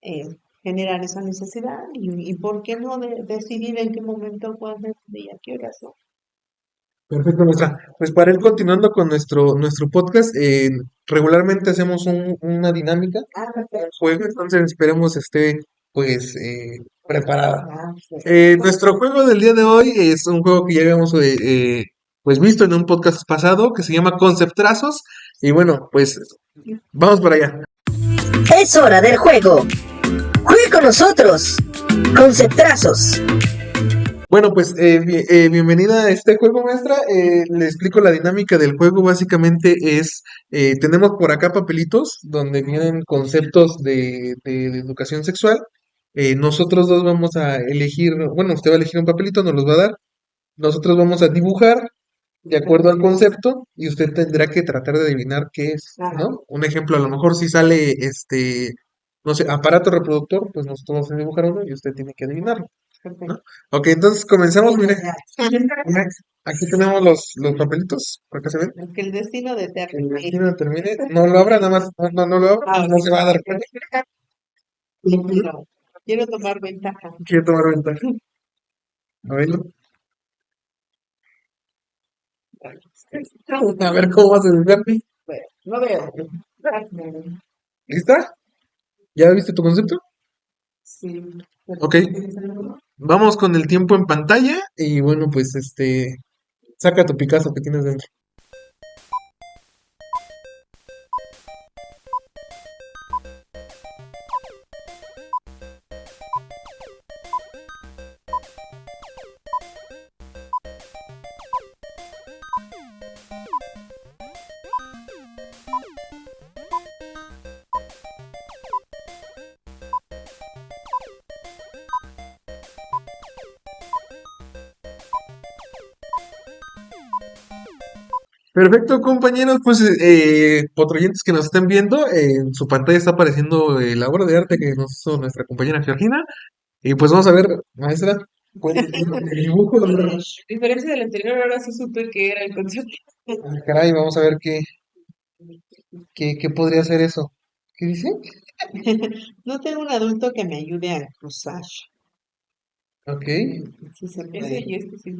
eh, generar esa necesidad y ¿por qué no decidir en qué momento, cuándo, y a qué horas, ¿no? Perfecto, maestra. Pues para ir continuando con nuestro podcast, regularmente hacemos una dinámica, un juego, entonces esperemos esté pues preparada. Nuestro juego del día de hoy es un juego que ya habíamos pues visto en un podcast pasado que se llama Concept Trazos y bueno, pues vamos para allá. Es hora del juego. Juegue con nosotros. Conceptrazos. Bueno, pues bienvenida a este juego, maestra. Le explico la dinámica del juego. Básicamente tenemos por acá papelitos donde vienen conceptos de educación sexual. Nosotros dos vamos a elegir, bueno, usted va a elegir un papelito, nos los va a dar. Nosotros vamos a dibujar de acuerdo al concepto y usted tendrá que tratar de adivinar qué es, ¿no? Un ejemplo, a lo mejor si sale no sé, aparato reproductor, pues nosotros vamos a dibujar uno y usted tiene que adivinarlo, ¿no? Ok, entonces comenzamos, mire. Mire, aquí tenemos los papelitos, por acá se ven. Que el destino El determine. destino termine, no lo abra, nada más, no lo abra, no se va a dar cuenta. Quiero tomar ventaja. Quiere tomar ventaja. A ver. A ver cómo vas a adivinar. No veo. ¿Lista? ¿Ya viste tu concepto? Sí. Ok. Vamos con el tiempo en pantalla y bueno, pues saca tu Picasso que tienes dentro. Perfecto, compañeros, pues potroyentes que nos estén viendo, en su pantalla está apareciendo la obra de arte que nos hizo nuestra compañera Georgina. Y pues vamos a ver, maestra, el dibujo. A diferencia del anterior, ahora sí supe que era el concepto. Caray, vamos a ver qué podría ser eso. ¿Qué dice? No tengo un adulto que me ayude a cruzar. Ok, Sí se Ese puede. y este sí.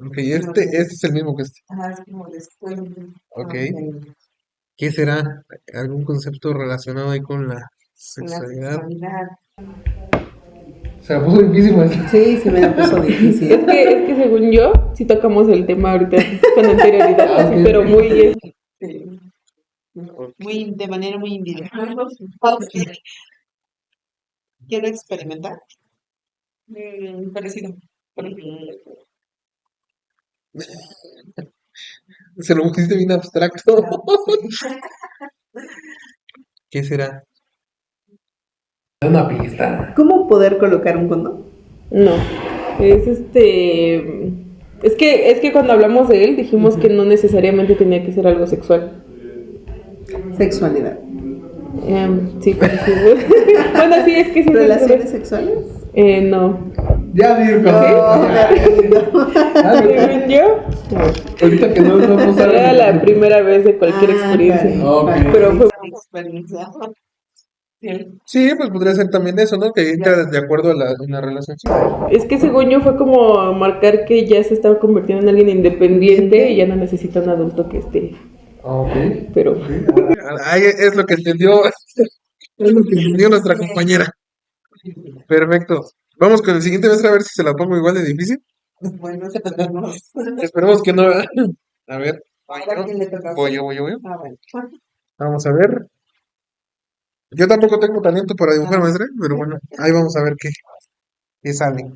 ok, este es el mismo que este. Ajá, es como después. Ok, ¿qué será? ¿Algún concepto relacionado ahí con la La sexualidad? sexualidad. Se la puso difícil, maestra. Sí, se me la puso difícil. Es que según yo, sí tocamos el tema ahorita con anterioridad, Ah, así, ok. pero muy... De manera muy individual. Quiero experimentar. parecido. Se lo pusiste bien abstracto. ¿Qué será? Una pista. ¿Cómo poder colocar un condón? No, es Es que cuando hablamos de él dijimos que no necesariamente tenía que ser algo sexual. Sexualidad. Sí, parecido. Bueno, sí, es que sí. ¿Relaciones sexuales? No. Ya, Mirko. Según yo, Ahorita que no era la primera vez de cualquier experiencia. Ok. Pero fue Experiencia. Sí, pues podría ser también eso, ¿no? Que entra de acuerdo a una relación sexual. Es que según yo fue como marcar que ya se estaba convirtiendo en alguien independiente y ya no necesita un adulto que esté. Ok. Pero Ahí es lo que entendió Es lo que entendió nuestra compañera. Perfecto. Vamos con el siguiente maestra a ver si se la pongo igual de difícil. Bueno, esperemos. Esperemos que no. A ver. ¿Ahora quién le toca? Voy yo. Ah, bueno. Vamos a ver. Yo tampoco tengo talento para dibujar, maestra, pero bueno, ahí vamos a ver qué sale.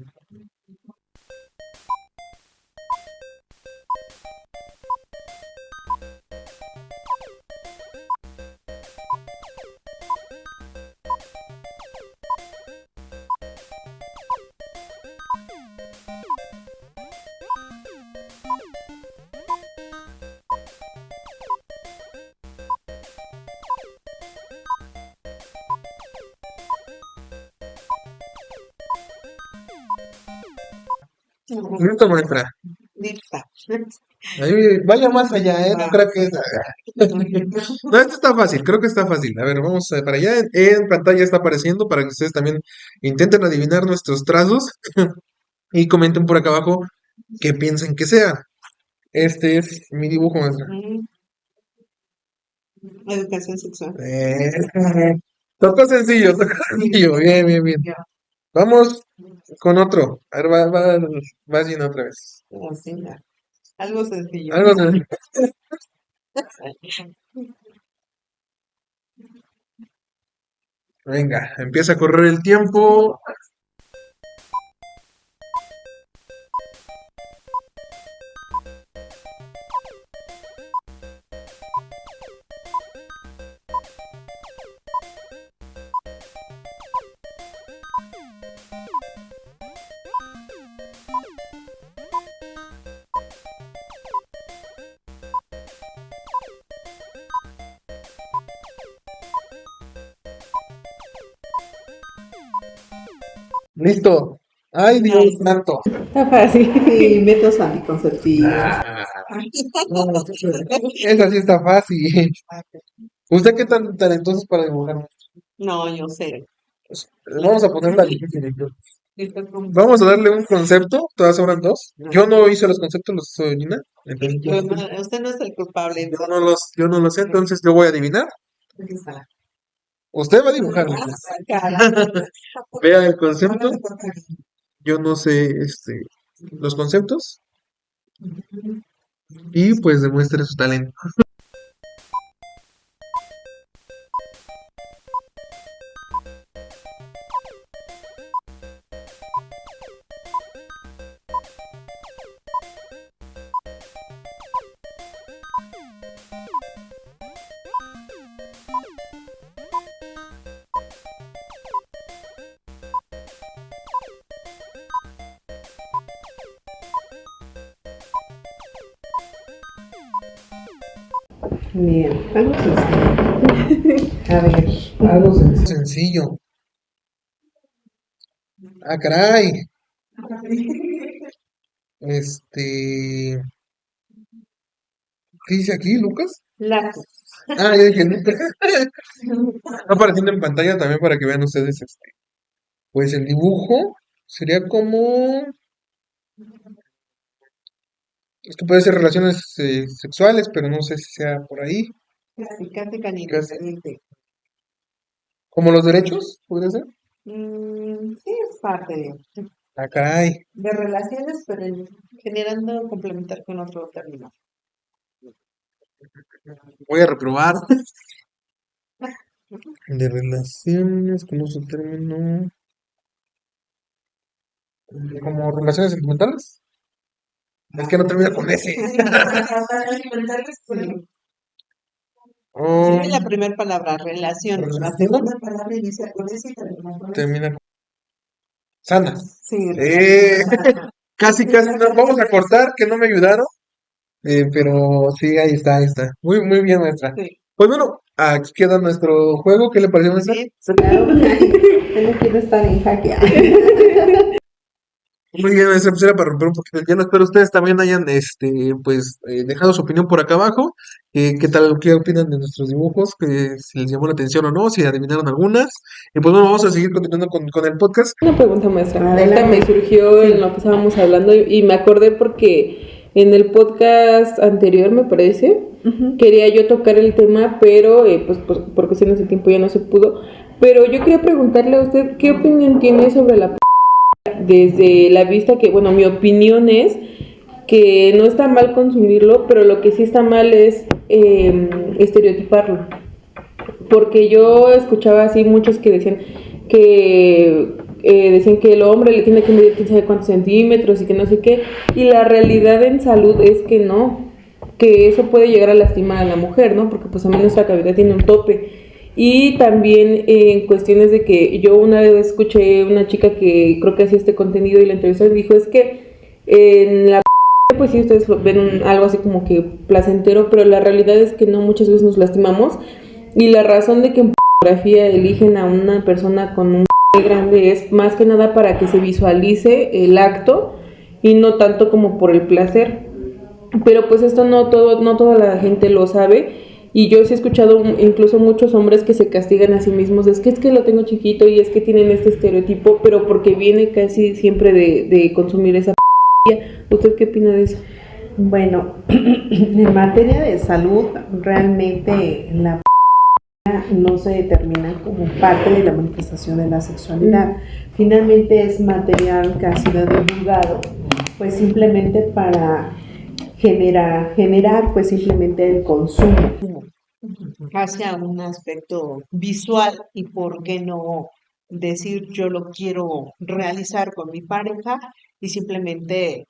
Listo, maestra. Lista. Ahí, vaya más allá, ¿eh? No creo que... No, esto está fácil, creo que está fácil. A ver, vamos para allá. En pantalla está apareciendo para que ustedes también intenten adivinar nuestros trazos y comenten por acá abajo qué piensen que sea. Este es mi dibujo, maestra. Educación sexual. Tocó sencillo. Bien. Vamos con otro. A ver, va Gina otra vez. Así, algo sencillo. Algo sencillo. Venga, empieza a correr el tiempo. Listo. Ay, Dios santo. Está fácil. Sí, métodos anticonceptivos. Esa sí está fácil. ¿Usted qué tan talentoso es para dibujar? No, yo sé. Vamos a ponerla difícil. Vamos a darle un concepto. Todas sobran dos. Yo no hice los conceptos, los hizo Gina. Entonces, Usted no es el culpable. yo no lo sé, entonces yo voy a adivinar. Usted va a dibujar. Vea el concepto. Yo no sé los conceptos. Y pues demuestre su talento. Bien, algo sencillo. A ver, algo sencillo. Sencillo. Ah, caray. ¿Qué dice aquí, Lucas? Lazos. Ah, ya dije Lucas. Está apareciendo en pantalla también para que vean ustedes pues el dibujo sería como... Esto puede ser relaciones sexuales, pero no sé si sea por ahí. Casi canino. ¿Como los derechos? ¿Podría ser? Sí, es parte de Ah, caray. relaciones, pero generando complementar con otro término. Voy a reprobar. De relaciones, con uso término. ¿Como relaciones sentimentales? Es que no termina con ese. Oh, Sí, la primera palabra, relación. La segunda palabra inicia con ese y termina con sana. Sí, Casi, no, vamos a cortar, que no me ayudaron. Pero sí, ahí está. Muy bien, maestra. Sí. Pues bueno, aquí queda nuestro juego. ¿Qué le pareció, maestra? Sí. Claro, no quiero estar en jaque. Muy bien, maestra, pues era para romper un poquito el hielo. Espero ustedes también hayan, dejado su opinión por acá abajo. ¿Qué opinan de nuestros dibujos? Que si les llamó la atención o no, si adivinaron algunas. Y pues bueno, vamos a seguir continuando con el podcast. Una pregunta, maestra. Adelante. Ahorita me surgió en lo que estábamos hablando y me acordé porque en el podcast anterior, me parece, quería yo tocar el tema, pero pues por cuestiones de tiempo ya no se pudo. Pero yo quería preguntarle a usted, ¿qué opinión tiene sobre la desde la vista que, bueno, mi opinión es que no está mal consumirlo, pero lo que sí está mal es estereotiparlo? Porque yo escuchaba así muchos que decían que el hombre le tiene que medir quién sabe cuántos centímetros y que no sé qué, y la realidad en salud es que no, que eso puede llegar a lastimar a la mujer, ¿no? Porque pues también nuestra cavidad tiene un tope. Y también en cuestiones de que yo una vez escuché una chica que creo que hacía este contenido y la entrevistó y dijo, es que en la pues sí, ustedes ven algo así como que placentero, pero la realidad es que no, muchas veces nos lastimamos, y la razón de que en fotografía eligen a una persona con un grande es más que nada para que se visualice el acto y no tanto como por el placer. Pero pues esto no toda la gente lo sabe, y yo sí he escuchado incluso muchos hombres que se castigan a sí mismos, es que lo tengo chiquito y es que tienen este estereotipo, pero porque viene casi siempre de consumir esa. ¿Usted qué opina de eso? Bueno, en materia de salud, realmente la no se determina como parte de la manifestación de la sexualidad. Finalmente es material que ha sido divulgado, pues simplemente para generar pues simplemente el consumo. Hacia un aspecto visual y por qué no decir yo lo quiero realizar con mi pareja y simplemente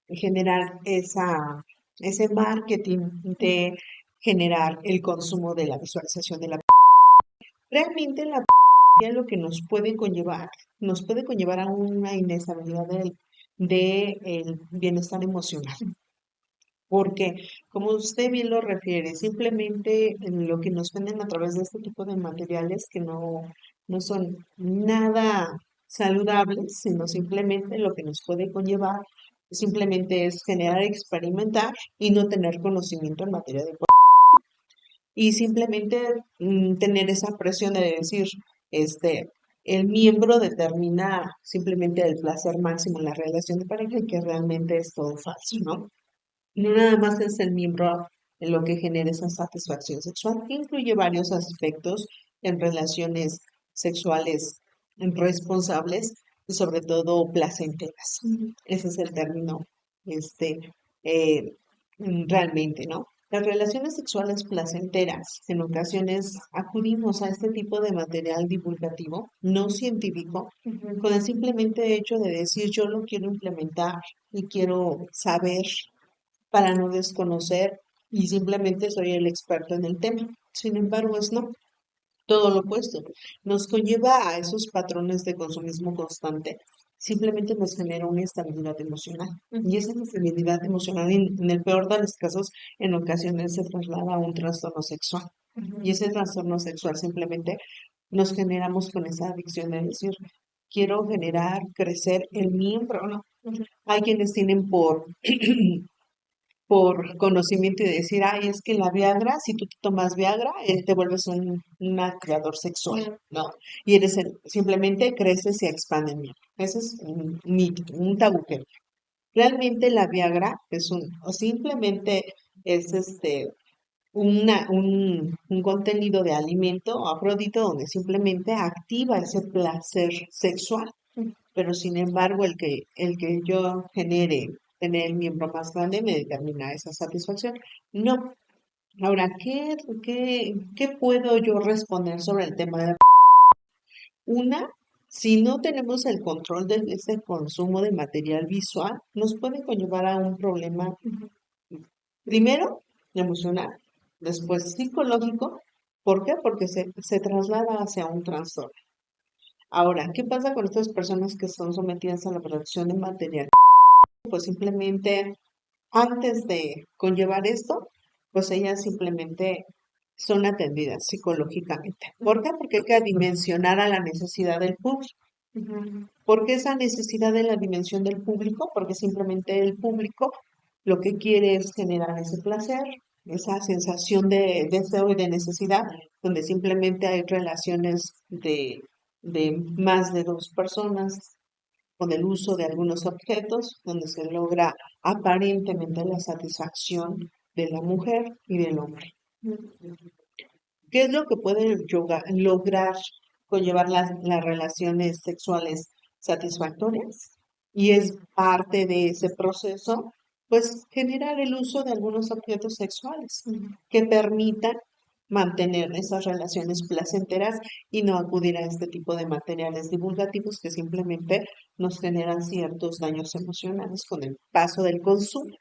generar ese marketing de generar el consumo de la visualización de la. Realmente la lo que nos puede conllevar a una inestabilidad del bienestar emocional. Porque, como usted bien lo refiere, simplemente lo que nos venden a través de este tipo de materiales que no son nada saludables, sino simplemente lo que nos puede conllevar, simplemente es generar, experimentar y no tener conocimiento en materia de y simplemente tener esa presión de decir, el miembro determina simplemente el placer máximo en la relación de pareja y que realmente es todo falso, ¿no? No nada más es el miembro en lo que genera esa satisfacción sexual, que incluye varios aspectos en relaciones sexuales responsables y sobre todo placenteras. Ese es el término, eh, realmente, ¿no? Las relaciones sexuales placenteras, en ocasiones acudimos a este tipo de material divulgativo, no científico, con el simplemente hecho de decir yo lo quiero implementar y quiero saber para no desconocer y simplemente soy el experto en el tema. Sin embargo, es no, todo lo opuesto. Nos conlleva a esos patrones de consumismo constante. Simplemente nos genera una estabilidad emocional. Y esa estabilidad emocional, en el peor de los casos, en ocasiones se traslada a un trastorno sexual. Y ese trastorno sexual simplemente nos generamos con esa adicción de decir, quiero generar, crecer el miembro, ¿no? Hay quienes tienen por conocimiento y decir, ay, es que la Viagra, si tú te tomas Viagra, te vuelves un acreedor sexual, ¿no? Y simplemente creces y expandes. Ese es un mito, un tabú que realmente la Viagra o simplemente es un contenido de alimento afrodito donde simplemente activa ese placer sexual. Pero sin embargo, el que yo genere tener el miembro más grande me determina esa satisfacción. No. Ahora, ¿qué puedo yo responder sobre el tema de la. Una, si no tenemos el control de ese consumo de material visual, nos puede conllevar a un problema, primero, emocional, después psicológico. ¿Por qué? Porque se traslada hacia un trastorno. Ahora, ¿qué pasa con estas personas que son sometidas a la producción de material? Pues simplemente antes de conllevar esto, pues ellas simplemente son atendidas psicológicamente. ¿Por qué? Porque hay que dimensionar a la necesidad del público. ¿Por qué esa necesidad de la dimensión del público? Porque simplemente el público lo que quiere es generar ese placer, esa sensación de deseo y de necesidad, donde simplemente hay relaciones de más de dos personas con el uso de algunos objetos, donde se logra aparentemente la satisfacción de la mujer y del hombre. ¿Qué es lo que puede lograr conllevar las relaciones sexuales satisfactorias? Y es parte de ese proceso, pues generar el uso de algunos objetos sexuales que permitan mantener esas relaciones placenteras y no acudir a este tipo de materiales divulgativos que simplemente nos generan ciertos daños emocionales con el paso del consumo.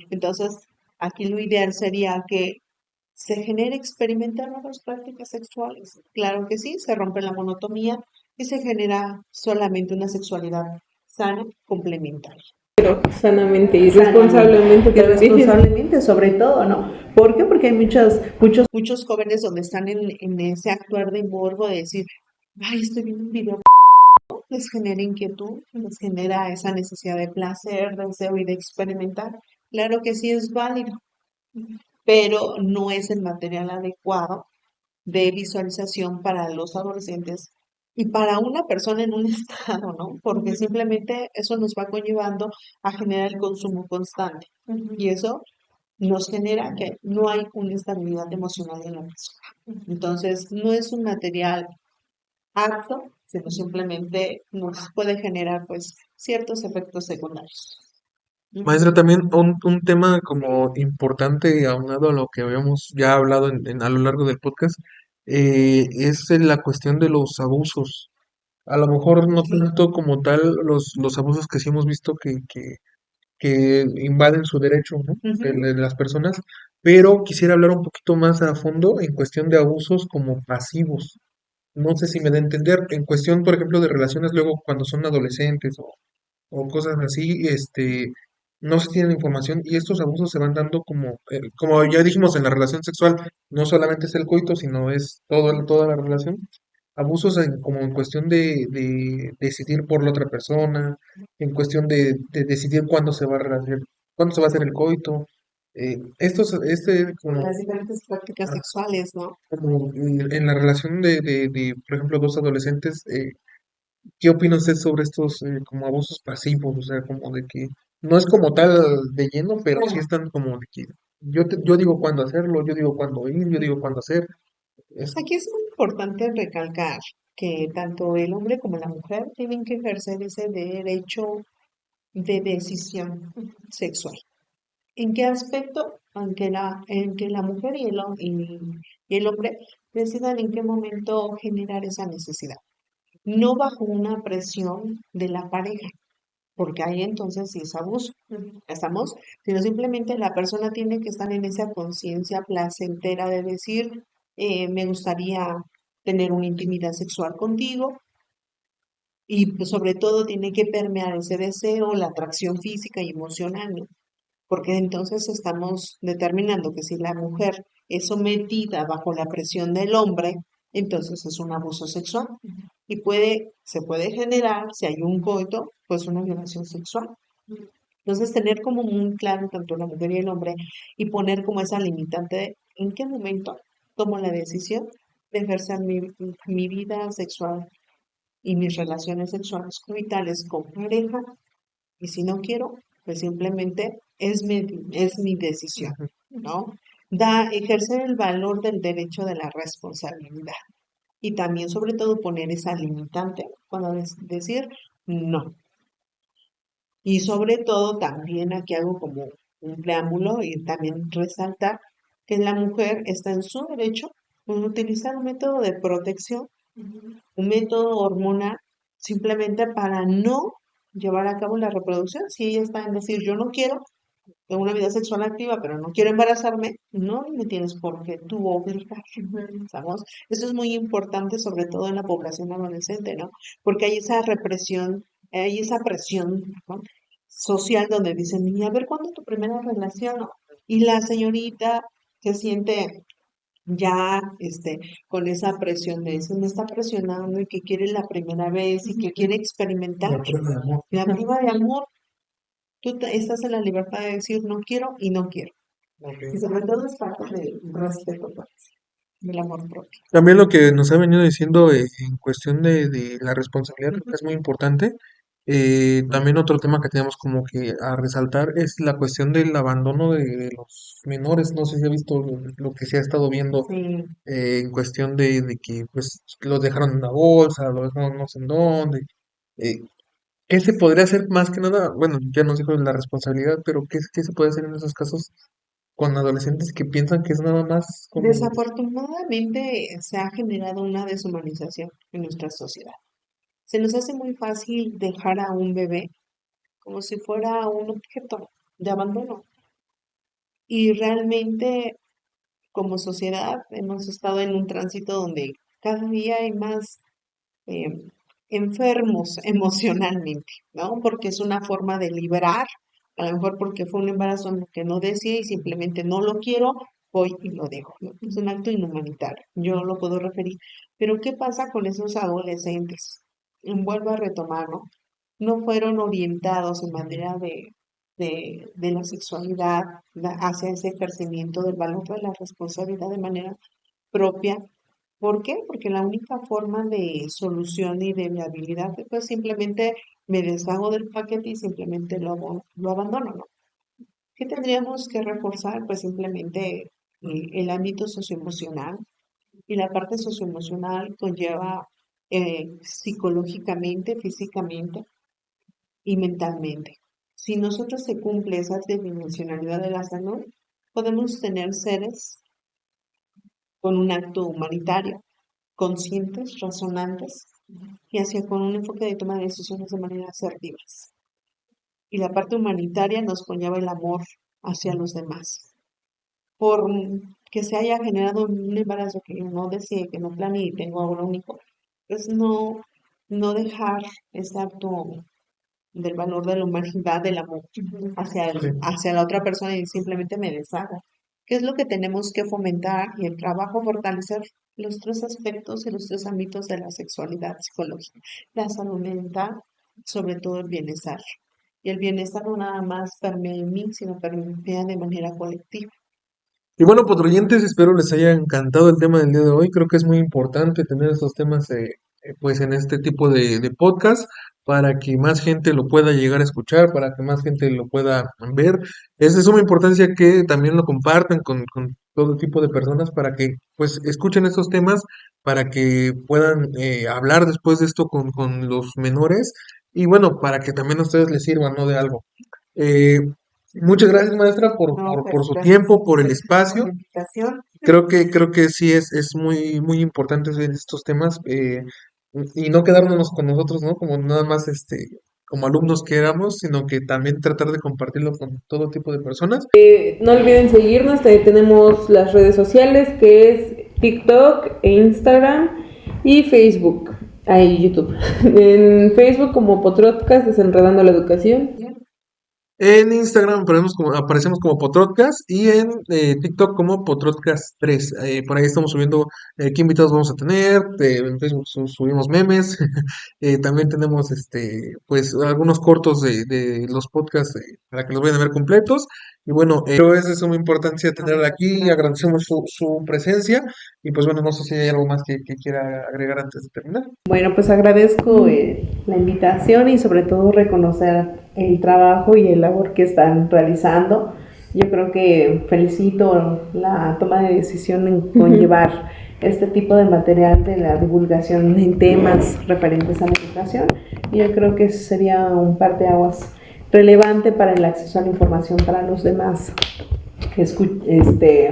Entonces, aquí lo ideal sería que se genere experimentar nuevas prácticas sexuales. Claro que sí, se rompe la monotonía y se genera solamente una sexualidad sana, complementaria. Pero sanamente y Sanamente. responsablemente Y también. responsablemente, sobre todo, ¿no? ¿Por qué? Porque hay Muchos jóvenes donde están en ese actuar de morbo de decir, ay, estoy viendo un video, les genera inquietud, les genera esa necesidad de placer, deseo y de experimentar. Claro que sí es válido, pero no es el material adecuado de visualización para los adolescentes y para una persona en un estado, ¿no? Porque simplemente eso nos va conllevando a generar el consumo constante y eso nos genera que no hay una estabilidad emocional en la persona. Entonces, no es un material apto, sino simplemente nos puede generar pues ciertos efectos secundarios. Maestra, también un tema como importante, aunado a lo que habíamos ya hablado a lo largo del podcast, es la cuestión de los abusos. A lo mejor no tanto como tal los abusos que sí hemos visto que invaden su derecho, ¿no? De las personas, pero quisiera hablar un poquito más a fondo en cuestión de abusos como pasivos. No sé si me da a entender, en cuestión, por ejemplo, de relaciones luego cuando son adolescentes o cosas así, no se tiene información y estos abusos se van dando como ya dijimos en la relación sexual, no solamente es el coito, sino es toda la relación. Abusos como en cuestión de decidir por la otra persona, en cuestión de decidir cuándo se va a hacer el coito. Como, Las diferentes prácticas sexuales, ¿no? como en la relación por ejemplo, dos adolescentes, ¿qué opina usted sobre estos como abusos pasivos? O sea, como de que no es como tal de lleno, pero sí están como de que yo digo cuándo hacerlo, yo digo cuándo ir, yo digo cuándo hacer. Aquí es muy importante recalcar que tanto el hombre como la mujer tienen que ejercer ese derecho de decisión sexual. ¿En qué aspecto? En que la mujer y el hombre decidan en qué momento generar esa necesidad. No bajo una presión de la pareja, porque ahí entonces sí es abuso. ¿Estamos? Sino simplemente la persona tiene que estar en esa conciencia placentera de decir, me gustaría tener una intimidad sexual contigo, y pues, sobre todo tiene que permear ese deseo, la atracción física y emocional, ¿no? Porque entonces estamos determinando que si la mujer es sometida bajo la presión del hombre, entonces es un abuso sexual y se puede generar, si hay un coito, pues una violación sexual. Entonces tener como muy claro tanto la mujer y el hombre y poner como esa limitante de en qué momento tomo la decisión de ejercer mi vida sexual y mis relaciones sexuales coitales con pareja, y si no quiero, pues simplemente es mi decisión, ¿no? Ejercer el valor del derecho de la responsabilidad y también sobre todo poner esa limitante cuando decir no. Y sobre todo también aquí hago como un preámbulo y también resaltar que la mujer está en su derecho en utilizar un método de protección, un método hormonal, simplemente para no llevar a cabo la reproducción. Si ella está en decir, yo no quiero tengo una vida sexual activa, pero no quiero embarazarme, no me tienes por qué tú obligar, ¿sabes? Eso es muy importante, sobre todo en la población adolescente, ¿no? Porque hay esa represión, hay esa presión, ¿no? Social donde dicen, y a ver, ¿cuándo es tu primera relación? ¿No? Y la señorita se siente ya con esa presión de eso, me está presionando y que quiere la primera vez y que quiere experimentar la prueba de amor. Tú estás en la libertad de decir no quiero y no quiero. Y sobre todo es parte del respeto, pues, del amor propio. También lo que nos ha venido diciendo en cuestión de la responsabilidad creo que es muy importante También otro tema que tenemos como que a resaltar es la cuestión del abandono de los menores. No sé si ha visto lo que se ha estado viendo Sí. en cuestión de que pues los dejaron en una bolsa, los dejaron no sé en dónde. eh, ¿Qué se podría hacer más que nada? Bueno, ya nos dijo la responsabilidad, pero ¿qué se puede hacer en esos casos con adolescentes que piensan que es nada más como... Desafortunadamente se ha generado una deshumanización en nuestra sociedad. Se nos hace muy fácil dejar a un bebé como si fuera un objeto de abandono. Y realmente como sociedad hemos estado en un tránsito donde cada día hay más eh, enfermos emocionalmente, ¿no? Porque es una forma de liberar, a lo mejor porque fue un embarazo en lo que no decía y simplemente no lo quiero, voy y lo dejo, ¿no? Es un acto inhumanitario, yo lo puedo referir. Pero ¿qué pasa con esos adolescentes? Vuelvo a retomar, ¿no? No fueron orientados en materia de la sexualidad hacia ese ejercimiento del valor de la responsabilidad de manera propia. ¿Por qué? Porque la única forma de solución y de viabilidad pues simplemente me deshago del paquete y simplemente lo abandono, ¿no? ¿Qué tendríamos que reforzar? Pues simplemente el ámbito socioemocional, y la parte socioemocional conlleva psicológicamente, físicamente y mentalmente. Si nosotros se cumple esa tridimensionalidad de la salud, podemos tener seres con un acto humanitario, conscientes, razonantes y hacia con un enfoque de toma de decisiones de manera asertivas. Y la parte humanitaria nos conlleva el amor hacia los demás. Por que se haya generado un embarazo que yo no deseé, que no planeé y tengo ahora un hijo, pues no dejar ese acto del valor de la humanidad, del amor hacia la otra persona y simplemente me deshago. ¿Qué es lo que tenemos que fomentar y el trabajo fortalecer los tres aspectos y los tres ámbitos de la sexualidad psicológica? La salud mental, sobre todo el bienestar. Y el bienestar no nada más permea en mí, sino permea de manera colectiva. Y bueno, oyentes, espero les haya encantado el tema del día de hoy. Creo que es muy importante tener estos temas pues en este tipo de podcast para que más gente lo pueda llegar a escuchar, para que más gente lo pueda ver. Es de suma importancia que también lo compartan con todo tipo de personas para que pues escuchen estos temas, para que puedan hablar después de esto con los menores y bueno, para que también a ustedes les sirvan, ¿no? De algo. Eh, Muchas gracias, maestra, No, pues por su gracias a tiempo, por el ustedes por espacio. la invitación. Creo que sí es muy, muy importante ver estos temas y no quedarnos con nosotros, ¿no? Como nada más como alumnos que éramos, sino que también tratar de compartirlo con todo tipo de personas. No olviden seguirnos, también tenemos las redes sociales que es TikTok e Instagram y Facebook, ahí YouTube. En Facebook como Podcast Desenredando la Educación. En Instagram aparecemos como Potrodcast y en TikTok como Potrodcast 3. Por ahí estamos subiendo qué invitados vamos a tener. En Facebook subimos memes. También tenemos pues algunos cortos de los podcasts para que los vayan a ver completos. Y bueno, pero es de suma importancia tenerla aquí. Agradecemos su presencia. Y pues bueno, no sé si hay algo más que quiera agregar antes de terminar. Bueno, pues agradezco la invitación y sobre todo reconocer el trabajo y el labor que están realizando. Yo creo que felicito la toma de decisión en conllevar este tipo de material de la divulgación en temas referentes a la educación. Y yo creo que sería un parteaguas relevante para el acceso a la información para los demás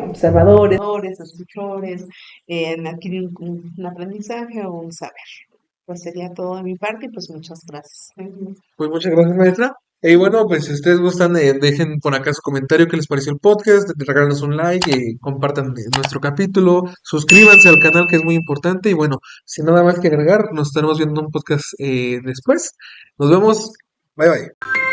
observadores, escuchores, en adquirir un aprendizaje o un saber. Pues sería todo de mi parte y pues muchas gracias. Pues muchas gracias, maestra. Y bueno, pues si ustedes gustan, dejen por acá su comentario qué les pareció el podcast, regálanos un like, compartan nuestro capítulo, suscríbanse al canal que es muy importante y bueno, sin nada más que agregar, nos estaremos viendo en un podcast después. Nos vemos, bye bye.